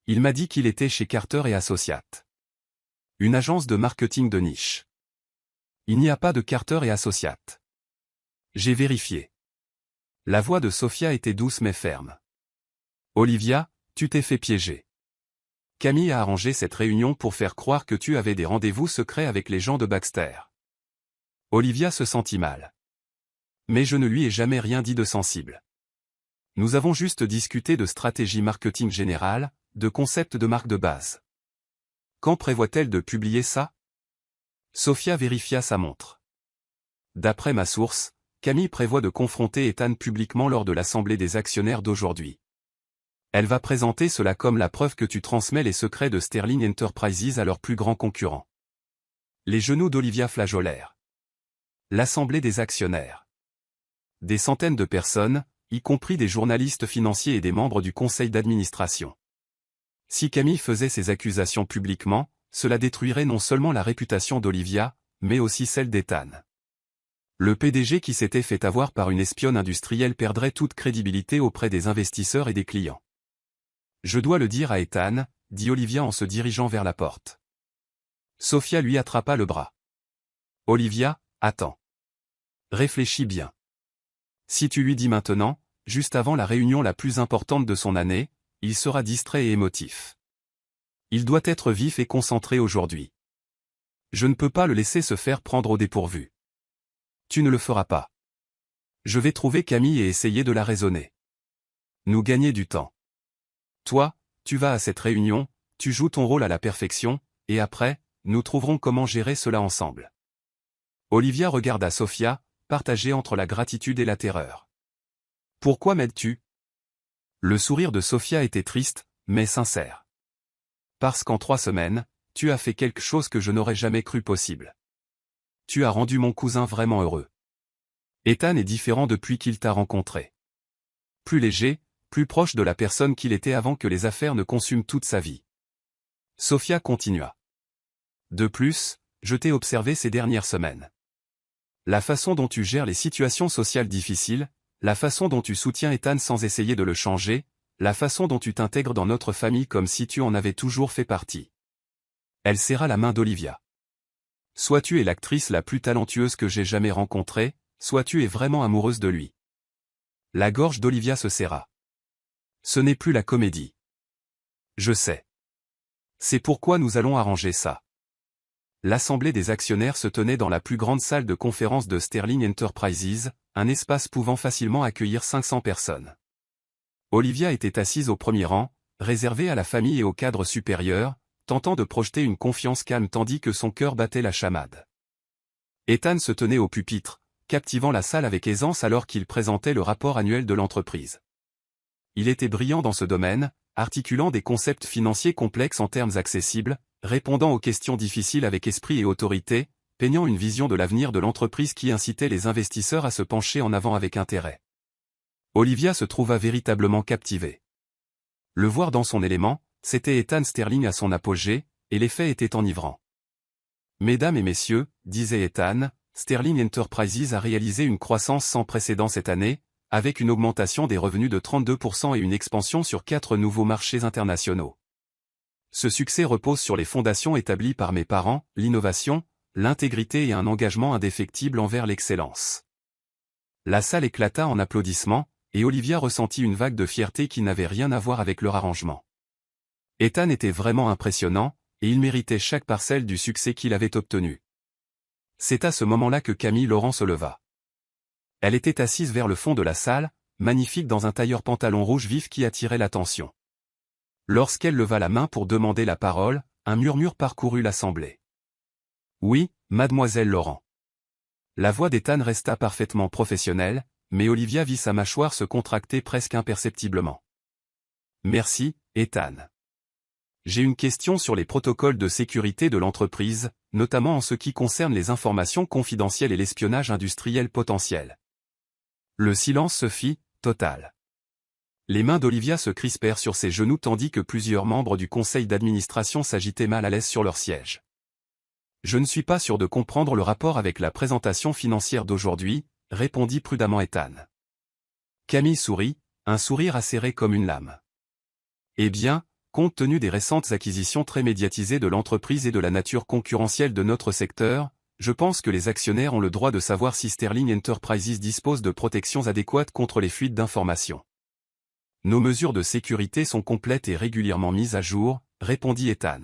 Il m'a dit qu'il était chez Carter et Associates. Une agence de marketing de niche. Il n'y a pas de Carter et Associates. J'ai vérifié. La voix de Sophia était douce mais ferme. Olivia, tu t'es fait piéger. Camille a arrangé cette réunion pour faire croire que tu avais des rendez-vous secrets avec les gens de Baxter. Olivia se sentit mal. Mais je ne lui ai jamais rien dit de sensible. Nous avons juste discuté de stratégie marketing générale, de concept de marque de base. Quand prévoit-elle de publier ça? Sophia vérifia sa montre. D'après ma source, Camille prévoit de confronter Ethan publiquement lors de l'assemblée des actionnaires d'aujourd'hui. Elle va présenter cela comme la preuve que tu transmets les secrets de Sterling Enterprises à leurs plus grands concurrents. Les genoux d'Olivia flageolèrent. L'assemblée des actionnaires. Des centaines de personnes, y compris des journalistes financiers et des membres du conseil d'administration. Si Camille faisait ces accusations publiquement, cela détruirait non seulement la réputation d'Olivia, mais aussi celle d'Ethan. Le PDG qui s'était fait avoir par une espionne industrielle perdrait toute crédibilité auprès des investisseurs et des clients. Je dois le dire à Ethan, dit Olivia en se dirigeant vers la porte. Sophia lui attrapa le bras. Olivia, attends. Réfléchis bien. Si tu lui dis maintenant, juste avant la réunion la plus importante de son année, il sera distrait et émotif. Il doit être vif et concentré aujourd'hui. Je ne peux pas le laisser se faire prendre au dépourvu. Tu ne le feras pas. Je vais trouver Camille et essayer de la raisonner. Nous gagner du temps. Toi, tu vas à cette réunion, tu joues ton rôle à la perfection, et après, nous trouverons comment gérer cela ensemble. Olivia regarda Sophia, partagée entre la gratitude et la terreur. Pourquoi m'aides-tu? Le sourire de Sophia était triste, mais sincère. Parce qu'en 3 semaines, tu as fait quelque chose que je n'aurais jamais cru possible. Tu as rendu mon cousin vraiment heureux. Ethan est différent depuis qu'il t'a rencontré. Plus léger, plus proche de la personne qu'il était avant que les affaires ne consument toute sa vie. Sophia continua. De plus, je t'ai observé ces dernières semaines. La façon dont tu gères les situations sociales difficiles, la façon dont tu soutiens Ethan sans essayer de le changer, la façon dont tu t'intègres dans notre famille comme si tu en avais toujours fait partie. Elle serra la main d'Olivia. Soit tu es l'actrice la plus talentueuse que j'ai jamais rencontrée, soit tu es vraiment amoureuse de lui. La gorge d'Olivia se serra. Ce n'est plus la comédie. Je sais. C'est pourquoi nous allons arranger ça. L'assemblée des actionnaires se tenait dans la plus grande salle de conférence de Sterling Enterprises, un espace pouvant facilement accueillir 500 personnes. Olivia était assise au premier rang, réservée à la famille et au cadre supérieur, tentant de projeter une confiance calme tandis que son cœur battait la chamade. Ethan se tenait au pupitre, captivant la salle avec aisance alors qu'il présentait le rapport annuel de l'entreprise. Il était brillant dans ce domaine, articulant des concepts financiers complexes en termes accessibles, répondant aux questions difficiles avec esprit et autorité, peignant une vision de l'avenir de l'entreprise qui incitait les investisseurs à se pencher en avant avec intérêt. Olivia se trouva véritablement captivée. Le voir dans son élément, c'était Ethan Sterling à son apogée, et l'effet était enivrant. Mesdames et messieurs, disait Ethan, Sterling Enterprises a réalisé une croissance sans précédent cette année, avec une augmentation des revenus de 32% et une expansion sur 4 nouveaux marchés internationaux. Ce succès repose sur les fondations établies par mes parents, l'innovation, l'intégrité et un engagement indéfectible envers l'excellence. La salle éclata en applaudissements, et Olivia ressentit une vague de fierté qui n'avait rien à voir avec leur arrangement. Ethan était vraiment impressionnant, et il méritait chaque parcelle du succès qu'il avait obtenu. C'est à ce moment-là que Camille Laurent se leva. Elle était assise vers le fond de la salle, magnifique dans un tailleur pantalon rouge vif qui attirait l'attention. Lorsqu'elle leva la main pour demander la parole, un murmure parcourut l'assemblée. Oui, mademoiselle Laurent. La voix d'Ethan resta parfaitement professionnelle, mais Olivia vit sa mâchoire se contracter presque imperceptiblement. Merci, Ethan. J'ai une question sur les protocoles de sécurité de l'entreprise, notamment en ce qui concerne les informations confidentielles et l'espionnage industriel potentiel. Le silence se fit, total. Les mains d'Olivia se crispèrent sur ses genoux tandis que plusieurs membres du conseil d'administration s'agitaient mal à l'aise sur leur siège. Je ne suis pas sûr de comprendre le rapport avec la présentation financière d'aujourd'hui, répondit prudemment Ethan. Camille sourit, un sourire acéré comme une lame. Eh bien, compte tenu des récentes acquisitions très médiatisées de l'entreprise et de la nature concurrentielle de notre secteur, je pense que les actionnaires ont le droit de savoir si Sterling Enterprises dispose de protections adéquates contre les fuites d'informations. Nos mesures de sécurité sont complètes et régulièrement mises à jour, répondit Ethan.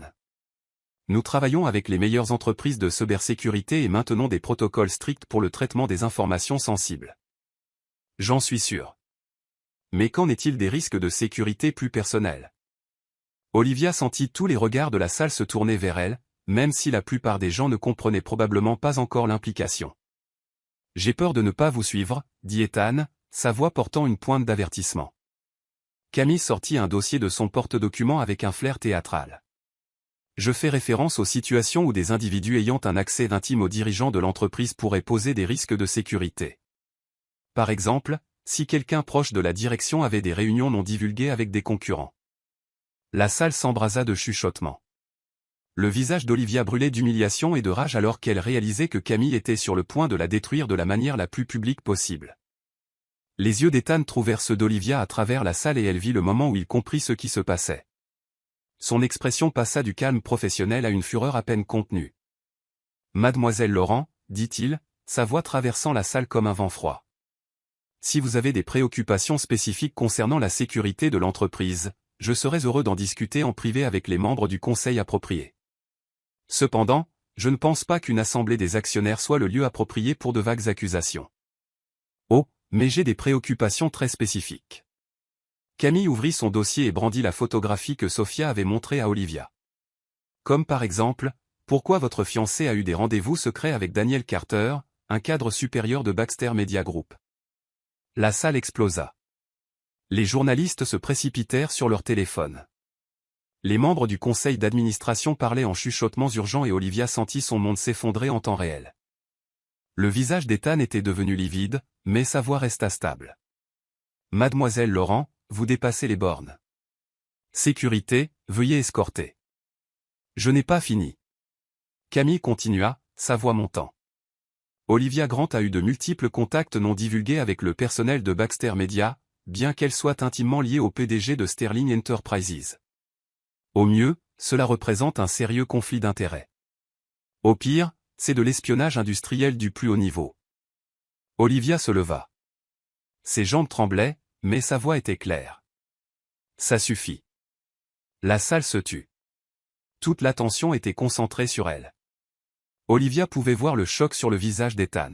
Nous travaillons avec les meilleures entreprises de cybersécurité et maintenons des protocoles stricts pour le traitement des informations sensibles. J'en suis sûr. Mais qu'en est-il des risques de sécurité plus personnels? Olivia sentit tous les regards de la salle se tourner vers elle, même si la plupart des gens ne comprenaient probablement pas encore l'implication. J'ai peur de ne pas vous suivre, dit Ethan, sa voix portant une pointe d'avertissement. Camille sortit un dossier de son porte-documents avec un flair théâtral. Je fais référence aux situations où des individus ayant un accès intime aux dirigeants de l'entreprise pourraient poser des risques de sécurité. Par exemple, si quelqu'un proche de la direction avait des réunions non divulguées avec des concurrents. La salle s'embrasa de chuchotements. Le visage d'Olivia brûlait d'humiliation et de rage alors qu'elle réalisait que Camille était sur le point de la détruire de la manière la plus publique possible. Les yeux d'Ethan trouvèrent ceux d'Olivia à travers la salle et elle vit le moment où il comprit ce qui se passait. Son expression passa du calme professionnel à une fureur à peine contenue. « Mademoiselle Laurent, dit-il, sa voix traversant la salle comme un vent froid. Si vous avez des préoccupations spécifiques concernant la sécurité de l'entreprise, je serais heureux d'en discuter en privé avec les membres du conseil approprié. Cependant, je ne pense pas qu'une assemblée des actionnaires soit le lieu approprié pour de vagues accusations. Oh, mais j'ai des préoccupations très spécifiques. » Camille ouvrit son dossier et brandit la photographie que Sophia avait montrée à Olivia. Comme par exemple, pourquoi votre fiancé a eu des rendez-vous secrets avec Daniel Carter, un cadre supérieur de Baxter Media Group. La salle explosa. Les journalistes se précipitèrent sur leur téléphone. Les membres du conseil d'administration parlaient en chuchotements urgents et Olivia sentit son monde s'effondrer en temps réel. Le visage d'Ethan était devenu livide, mais sa voix resta stable. « Mademoiselle Laurent, vous dépassez les bornes. Sécurité, veuillez escorter. » Je n'ai pas fini. Camille continua, sa voix montant. Olivia Grant a eu de multiples contacts non divulgués avec le personnel de Baxter Media, bien qu'elle soit intimement liée au PDG de Sterling Enterprises. Au mieux, cela représente un sérieux conflit d'intérêts. Au pire, c'est de l'espionnage industriel du plus haut niveau. Olivia se leva. Ses jambes tremblaient, mais sa voix était claire. Ça suffit. La salle se tut. Toute l'attention était concentrée sur elle. Olivia pouvait voir le choc sur le visage d'Ethan.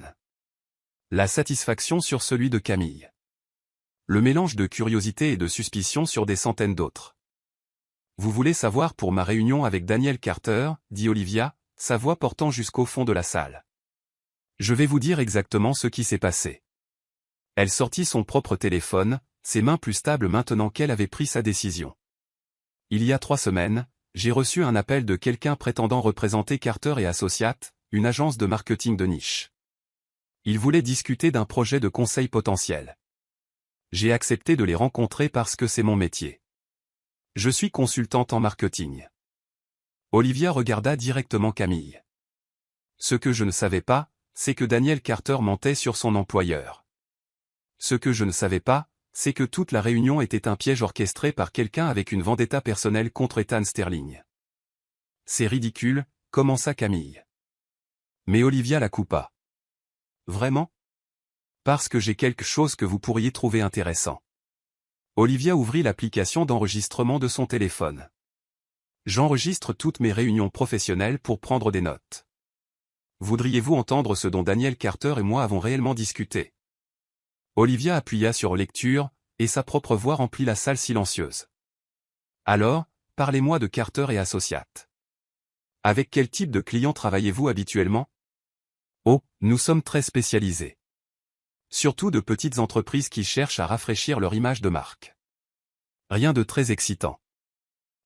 La satisfaction sur celui de Camille. Le mélange de curiosité et de suspicion sur des centaines d'autres. « Vous voulez savoir pour ma réunion avec Daniel Carter, dit Olivia, sa voix portant jusqu'au fond de la salle. Je vais vous dire exactement ce qui s'est passé. » Elle sortit son propre téléphone, ses mains plus stables maintenant qu'elle avait pris sa décision. « Il y a 3 semaines, j'ai reçu un appel de quelqu'un prétendant représenter Carter et Associates, une agence de marketing de niche. Il voulait discuter d'un projet de conseil potentiel. J'ai accepté de les rencontrer parce que c'est mon métier. Je suis consultante en marketing. » Olivia regarda directement Camille. Ce que je ne savais pas, c'est que Daniel Carter mentait sur son employeur. Ce que je ne savais pas, c'est que toute la réunion était un piège orchestré par quelqu'un avec une vendetta personnelle contre Ethan Sterling. C'est ridicule, commença Camille. Mais Olivia la coupa. Vraiment? Parce que j'ai quelque chose que vous pourriez trouver intéressant. Olivia ouvrit l'application d'enregistrement de son téléphone. J'enregistre toutes mes réunions professionnelles pour prendre des notes. Voudriez-vous entendre ce dont Daniel Carter et moi avons réellement discuté? Olivia appuya sur lecture, et sa propre voix remplit la salle silencieuse. Alors, parlez-moi de Carter et Associates. Avec quel type de clients travaillez-vous habituellement? Oh, nous sommes très spécialisés. Surtout de petites entreprises qui cherchent à rafraîchir leur image de marque. Rien de très excitant.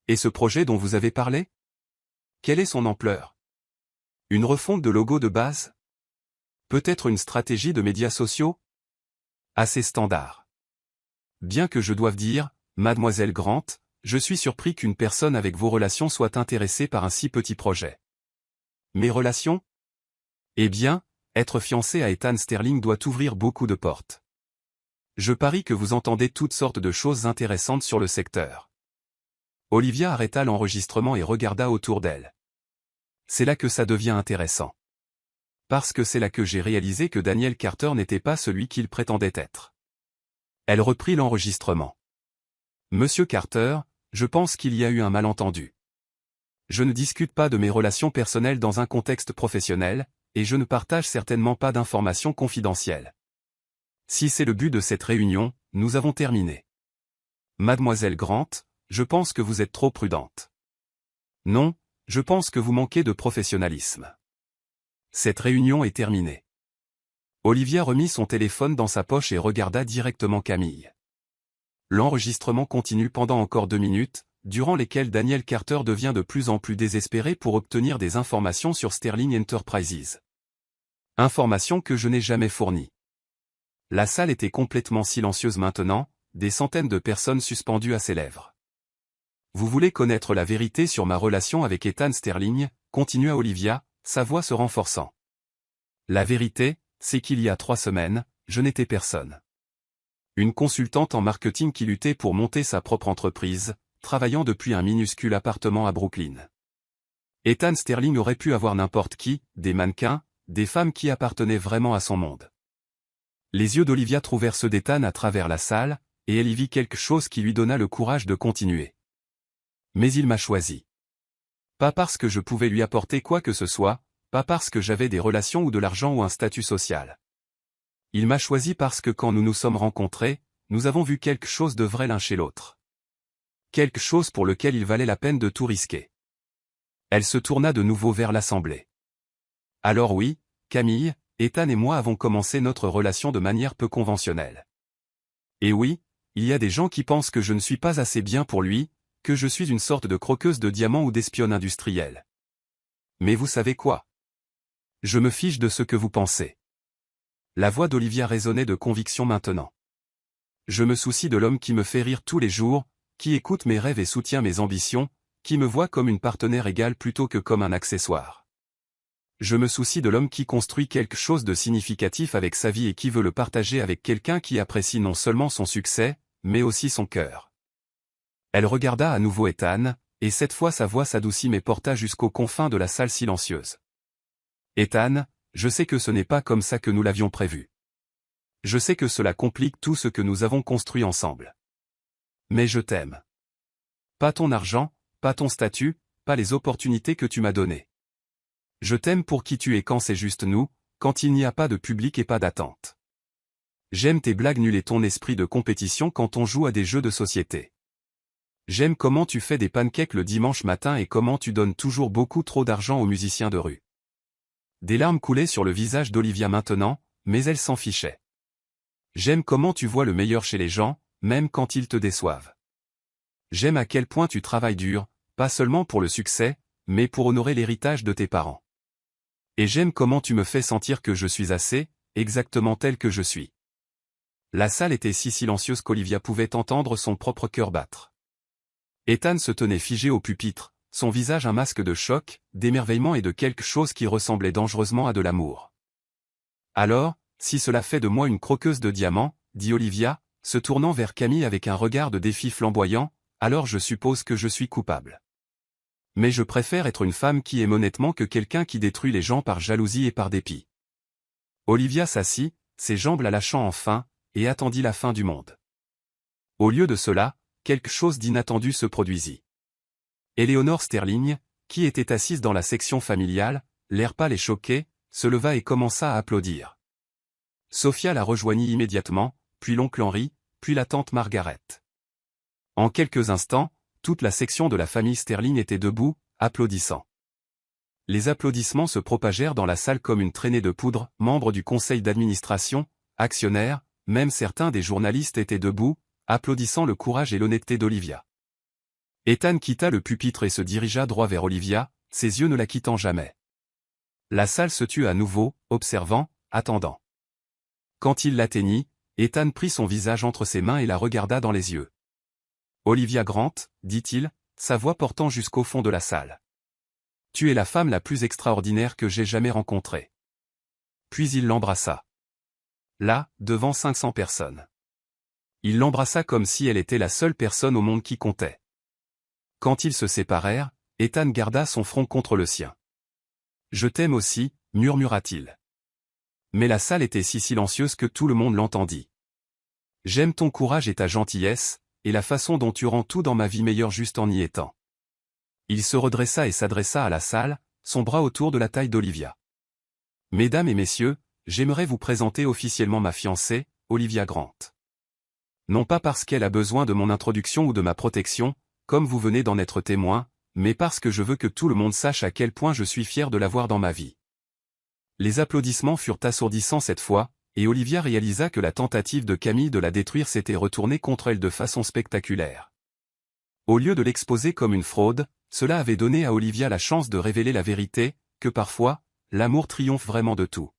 Et ce projet dont vous avez parlé? Quelle est son ampleur? Une refonte de logo de base? Peut-être une stratégie de médias sociaux? Assez standard. Bien que je doive dire, Mademoiselle Grant, je suis surpris qu'une personne avec vos relations soit intéressée par un si petit projet. Mes relations? Eh bien, être fiancé à Ethan Sterling doit ouvrir beaucoup de portes. Je parie que vous entendez toutes sortes de choses intéressantes sur le secteur. Olivia arrêta l'enregistrement et regarda autour d'elle. C'est là que ça devient intéressant. Parce que c'est là que j'ai réalisé que Daniel Carter n'était pas celui qu'il prétendait être. Elle reprit l'enregistrement. Monsieur Carter, je pense qu'il y a eu un malentendu. Je ne discute pas de mes relations personnelles dans un contexte professionnel, et je ne partage certainement pas d'informations confidentielles. Si c'est le but de cette réunion, nous avons terminé. Mademoiselle Grant, je pense que vous êtes trop prudente. Non, je pense que vous manquez de professionnalisme. Cette réunion est terminée. Olivia remit son téléphone dans sa poche et regarda directement Camille. L'enregistrement continue pendant encore 2 minutes, durant lesquelles Daniel Carter devient de plus en plus désespéré pour obtenir des informations sur Sterling Enterprises. Informations que je n'ai jamais fournies. La salle était complètement silencieuse maintenant, des centaines de personnes suspendues à ses lèvres. Vous voulez connaître la vérité sur ma relation avec Ethan Sterling, continua Olivia, sa voix se renforçant. La vérité, c'est qu'il y a 3 semaines, je n'étais personne. Une consultante en marketing qui luttait pour monter sa propre entreprise, travaillant depuis un minuscule appartement à Brooklyn. Ethan Sterling aurait pu avoir n'importe qui, des mannequins, des femmes qui appartenaient vraiment à son monde. Les yeux d'Olivia trouvèrent ceux d'Ethan à travers la salle, et elle y vit quelque chose qui lui donna le courage de continuer. Mais il m'a choisi. Pas parce que je pouvais lui apporter quoi que ce soit, pas parce que j'avais des relations ou de l'argent ou un statut social. Il m'a choisi parce que quand nous nous sommes rencontrés, nous avons vu quelque chose de vrai l'un chez l'autre. Quelque chose pour lequel il valait la peine de tout risquer. Elle se tourna de nouveau vers l'assemblée. Alors oui, Camille, Ethan et moi avons commencé notre relation de manière peu conventionnelle. Et oui, il y a des gens qui pensent que je ne suis pas assez bien pour lui, que je suis une sorte de croqueuse de diamants ou d'espionne industrielle. Mais vous savez quoi? Je me fiche de ce que vous pensez. La voix d'Olivia résonnait de conviction maintenant. Je me soucie de l'homme qui me fait rire tous les jours, qui écoute mes rêves et soutient mes ambitions, qui me voit comme une partenaire égale plutôt que comme un accessoire. Je me soucie de l'homme qui construit quelque chose de significatif avec sa vie et qui veut le partager avec quelqu'un qui apprécie non seulement son succès, mais aussi son cœur. Elle regarda à nouveau Ethan, et cette fois sa voix s'adoucit mais porta jusqu'aux confins de la salle silencieuse. Ethan, je sais que ce n'est pas comme ça que nous l'avions prévu. Je sais que cela complique tout ce que nous avons construit ensemble. Mais je t'aime. Pas ton argent, pas ton statut, pas les opportunités que tu m'as données. Je t'aime pour qui tu es quand c'est juste nous, quand il n'y a pas de public et pas d'attente. J'aime tes blagues nulles et ton esprit de compétition quand on joue à des jeux de société. J'aime comment tu fais des pancakes le dimanche matin et comment tu donnes toujours beaucoup trop d'argent aux musiciens de rue. Des larmes coulaient sur le visage d'Olivia maintenant, mais elle s'en fichait. J'aime comment tu vois le meilleur chez les gens, même quand ils te déçoivent. J'aime à quel point tu travailles dur, pas seulement pour le succès, mais pour honorer l'héritage de tes parents. Et j'aime comment tu me fais sentir que je suis assez, exactement tel que je suis. La salle était si silencieuse qu'Olivia pouvait entendre son propre cœur battre. Ethan se tenait figé au pupitre, son visage un masque de choc, d'émerveillement et de quelque chose qui ressemblait dangereusement à de l'amour. Alors, si cela fait de moi une croqueuse de diamants, dit Olivia, se tournant vers Camille avec un regard de défi flamboyant, alors je suppose que je suis coupable. Mais je préfère être une femme qui aime honnêtement que quelqu'un qui détruit les gens par jalousie et par dépit. Olivia s'assit, ses jambes la lâchant enfin, et attendit la fin du monde. Au lieu de cela, quelque chose d'inattendu se produisit. Eleanor Sterling, qui était assise dans la section familiale, l'air pâle et choqué, se leva et commença à applaudir. Sophia la rejoignit immédiatement, puis l'oncle Henry, puis la tante Margaret. En quelques instants, toute la section de la famille Sterling était debout, applaudissant. Les applaudissements se propagèrent dans la salle comme une traînée de poudre, membres du conseil d'administration, actionnaires, même certains des journalistes étaient debout, applaudissant le courage et l'honnêteté d'Olivia. Ethan quitta le pupitre et se dirigea droit vers Olivia, ses yeux ne la quittant jamais. La salle se tut à nouveau, observant, attendant. Quand il l'atteignit, Ethan prit son visage entre ses mains et la regarda dans les yeux. « Olivia Grant » dit-il, sa voix portant jusqu'au fond de la salle. Tu es la femme la plus extraordinaire que j'ai jamais rencontrée. Puis il l'embrassa. Là, devant 500 personnes. Il l'embrassa comme si elle était la seule personne au monde qui comptait. Quand ils se séparèrent, Ethan garda son front contre le sien. « Je t'aime aussi », murmura-t-il. Mais la salle était si silencieuse que tout le monde l'entendit. « J'aime ton courage et ta gentillesse, et la façon dont tu rends tout dans ma vie meilleure juste en y étant. » Il se redressa et s'adressa à la salle, son bras autour de la taille d'Olivia. « Mesdames et messieurs, j'aimerais vous présenter officiellement ma fiancée, Olivia Grant. Non pas parce qu'elle a besoin de mon introduction ou de ma protection, comme vous venez d'en être témoin, mais parce que je veux que tout le monde sache à quel point je suis fier de l'avoir dans ma vie. » Les applaudissements furent assourdissants cette fois, et Olivia réalisa que la tentative de Camille de la détruire s'était retournée contre elle de façon spectaculaire. Au lieu de l'exposer comme une fraude, cela avait donné à Olivia la chance de révéler la vérité, que parfois, l'amour triomphe vraiment de tout.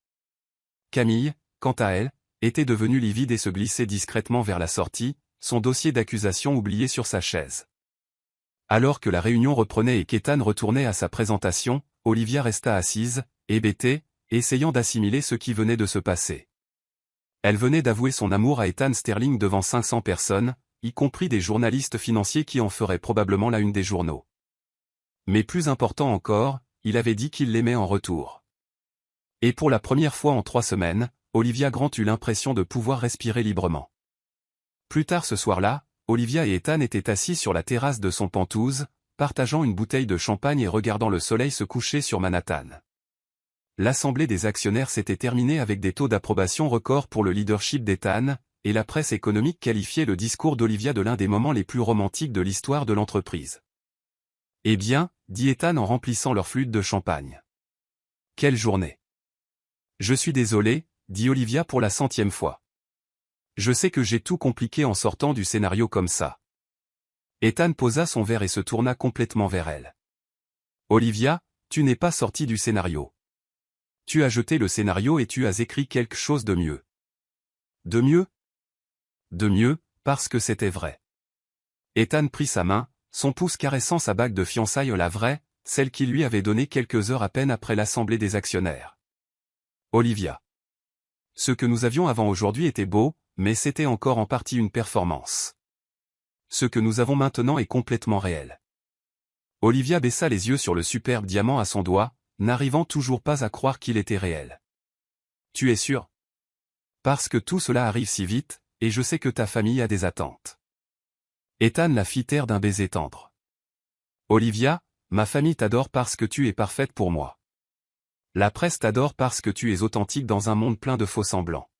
Camille, quant à elle, était devenue livide et se glissait discrètement vers la sortie, son dossier d'accusation oublié sur sa chaise. Alors que la réunion reprenait et qu'Ethan retournait à sa présentation, Olivia resta assise, hébétée, essayant d'assimiler ce qui venait de se passer. Elle venait d'avouer son amour à Ethan Sterling devant 500 personnes, y compris des journalistes financiers qui en feraient probablement la une des journaux. Mais plus important encore, il avait dit qu'il l'aimait en retour. Et pour la première fois en 3 semaines, Olivia Grant eut l'impression de pouvoir respirer librement. Plus tard ce soir-là, Olivia et Ethan étaient assis sur la terrasse de son penthouse, partageant une bouteille de champagne et regardant le soleil se coucher sur Manhattan. L'assemblée des actionnaires s'était terminée avec des taux d'approbation records pour le leadership d'Ethan, et la presse économique qualifiait le discours d'Olivia de l'un des moments les plus romantiques de l'histoire de l'entreprise. « Eh bien, » dit Ethan en remplissant leur flûte de champagne. « Quelle journée !»« Je suis désolé, » dit Olivia pour la 100e fois. « Je sais que j'ai tout compliqué en sortant du scénario comme ça. » Ethan posa son verre et se tourna complètement vers elle. « Olivia, tu n'es pas sortie du scénario. Tu as jeté le scénario et tu as écrit quelque chose de mieux. » « De mieux ? » ?»« De mieux, parce que c'était vrai. » Ethan prit sa main, son pouce caressant sa bague de fiançailles la vraie, celle qu'il lui avait donnée quelques heures à peine après l'assemblée des actionnaires. « Olivia. Ce que nous avions avant aujourd'hui était beau, mais c'était encore en partie une performance. Ce que nous avons maintenant est complètement réel. » Olivia baissa les yeux sur le superbe diamant à son doigt, n'arrivant toujours pas à croire qu'il était réel. « Tu es sûr ? Parce que tout cela arrive si vite, et je sais que ta famille a des attentes. » Ethan la fit taire d'un baiser tendre. « Olivia, ma famille t'adore parce que tu es parfaite pour moi. La presse t'adore parce que tu es authentique dans un monde plein de faux-semblants.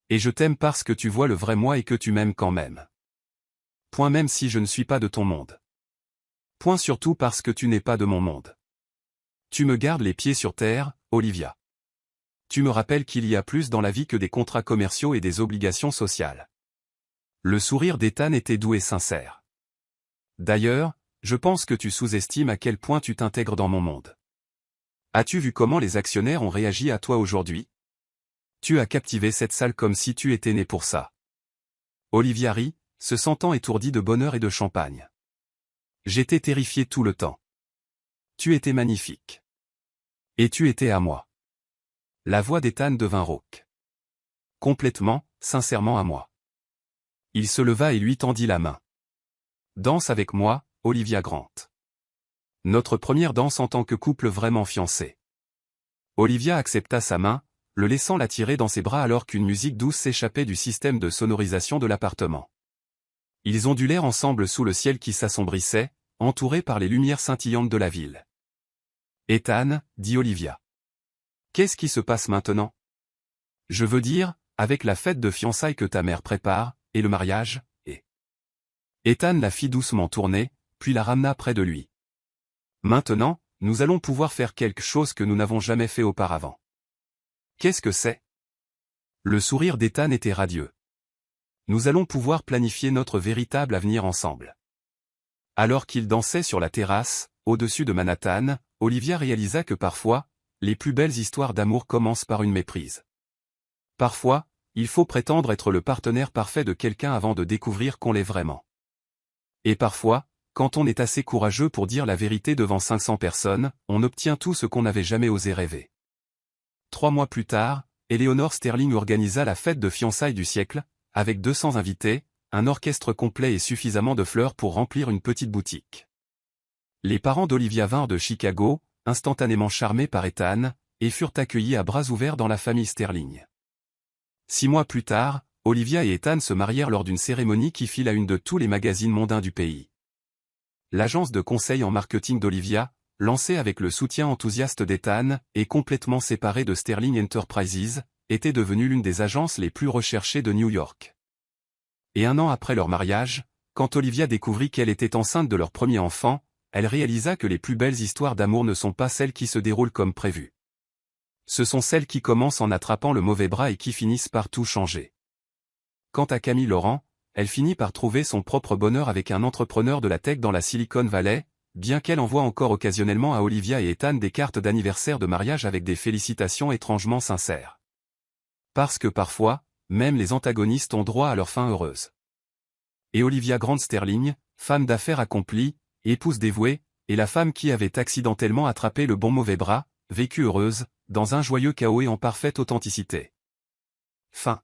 Et je t'aime parce que tu vois le vrai moi et que tu m'aimes quand même. Point même si je ne suis pas de ton monde. Point surtout parce que tu n'es pas de mon monde. Tu me gardes les pieds sur terre, Olivia. Tu me rappelles qu'il y a plus dans la vie que des contrats commerciaux et des obligations sociales. » Le sourire d'Ethan était doux et sincère. « D'ailleurs, je pense que tu sous-estimes à quel point tu t'intègres dans mon monde. As-tu vu comment les actionnaires ont réagi à toi aujourd'hui ? Tu as captivé cette salle comme si tu étais né pour ça. » Olivia rit, se sentant étourdie de bonheur et de champagne. « J'étais terrifié tout le temps. Tu étais magnifique. Et tu étais à moi. » La voix d'Ethan devint rauque. « Complètement, sincèrement à moi. » Il se leva et lui tendit la main. « Danse avec moi, Olivia Grant. Notre première danse en tant que couple vraiment fiancé. » Olivia accepta sa main, le laissant la tirer dans ses bras alors qu'une musique douce s'échappait du système de sonorisation de l'appartement. Ils ondulèrent ensemble sous le ciel qui s'assombrissait, entourés par les lumières scintillantes de la ville. « Ethan, » dit Olivia. « Qu'est-ce qui se passe maintenant ? Je veux dire, avec la fête de fiançailles que ta mère prépare, et le mariage, et... » Ethan la fit doucement tourner, puis la ramena près de lui. « Maintenant, nous allons pouvoir faire quelque chose que nous n'avons jamais fait auparavant. » « Qu'est-ce que c'est ? » Le sourire d'Ethan était radieux. « Nous allons pouvoir planifier notre véritable avenir ensemble. » Alors qu'ils dansaient sur la terrasse, au-dessus de Manhattan, Olivia réalisa que parfois, les plus belles histoires d'amour commencent par une méprise. Parfois, il faut prétendre être le partenaire parfait de quelqu'un avant de découvrir qu'on l'est vraiment. Et parfois, quand on est assez courageux pour dire la vérité devant 500 personnes, on obtient tout ce qu'on n'avait jamais osé rêver. 3 mois plus tard, Eleanor Sterling organisa la fête de fiançailles du siècle, avec 200 invités, un orchestre complet et suffisamment de fleurs pour remplir une petite boutique. Les parents d'Olivia vinrent de Chicago, instantanément charmés par Ethan, et furent accueillis à bras ouverts dans la famille Sterling. 6 mois plus tard, Olivia et Ethan se marièrent lors d'une cérémonie qui fit la une de tous les magazines mondains du pays. L'agence de conseil en marketing d'Olivia, lancée avec le soutien enthousiaste d'Ethan, et complètement séparée de Sterling Enterprises, était devenue l'une des agences les plus recherchées de New York. Et 1 an après leur mariage, quand Olivia découvrit qu'elle était enceinte de leur premier enfant, elle réalisa que les plus belles histoires d'amour ne sont pas celles qui se déroulent comme prévu. Ce sont celles qui commencent en attrapant le mauvais bras et qui finissent par tout changer. Quant à Camille Laurent, elle finit par trouver son propre bonheur avec un entrepreneur de la tech dans la Silicon Valley, bien qu'elle envoie encore occasionnellement à Olivia et Ethan des cartes d'anniversaire de mariage avec des félicitations étrangement sincères. Parce que parfois, même les antagonistes ont droit à leur fin heureuse. Et Olivia Grant Sterling, femme d'affaires accomplie, épouse dévouée, et la femme qui avait accidentellement attrapé le bon mauvais bras, vécut heureuse, dans un joyeux chaos et en parfaite authenticité. Fin.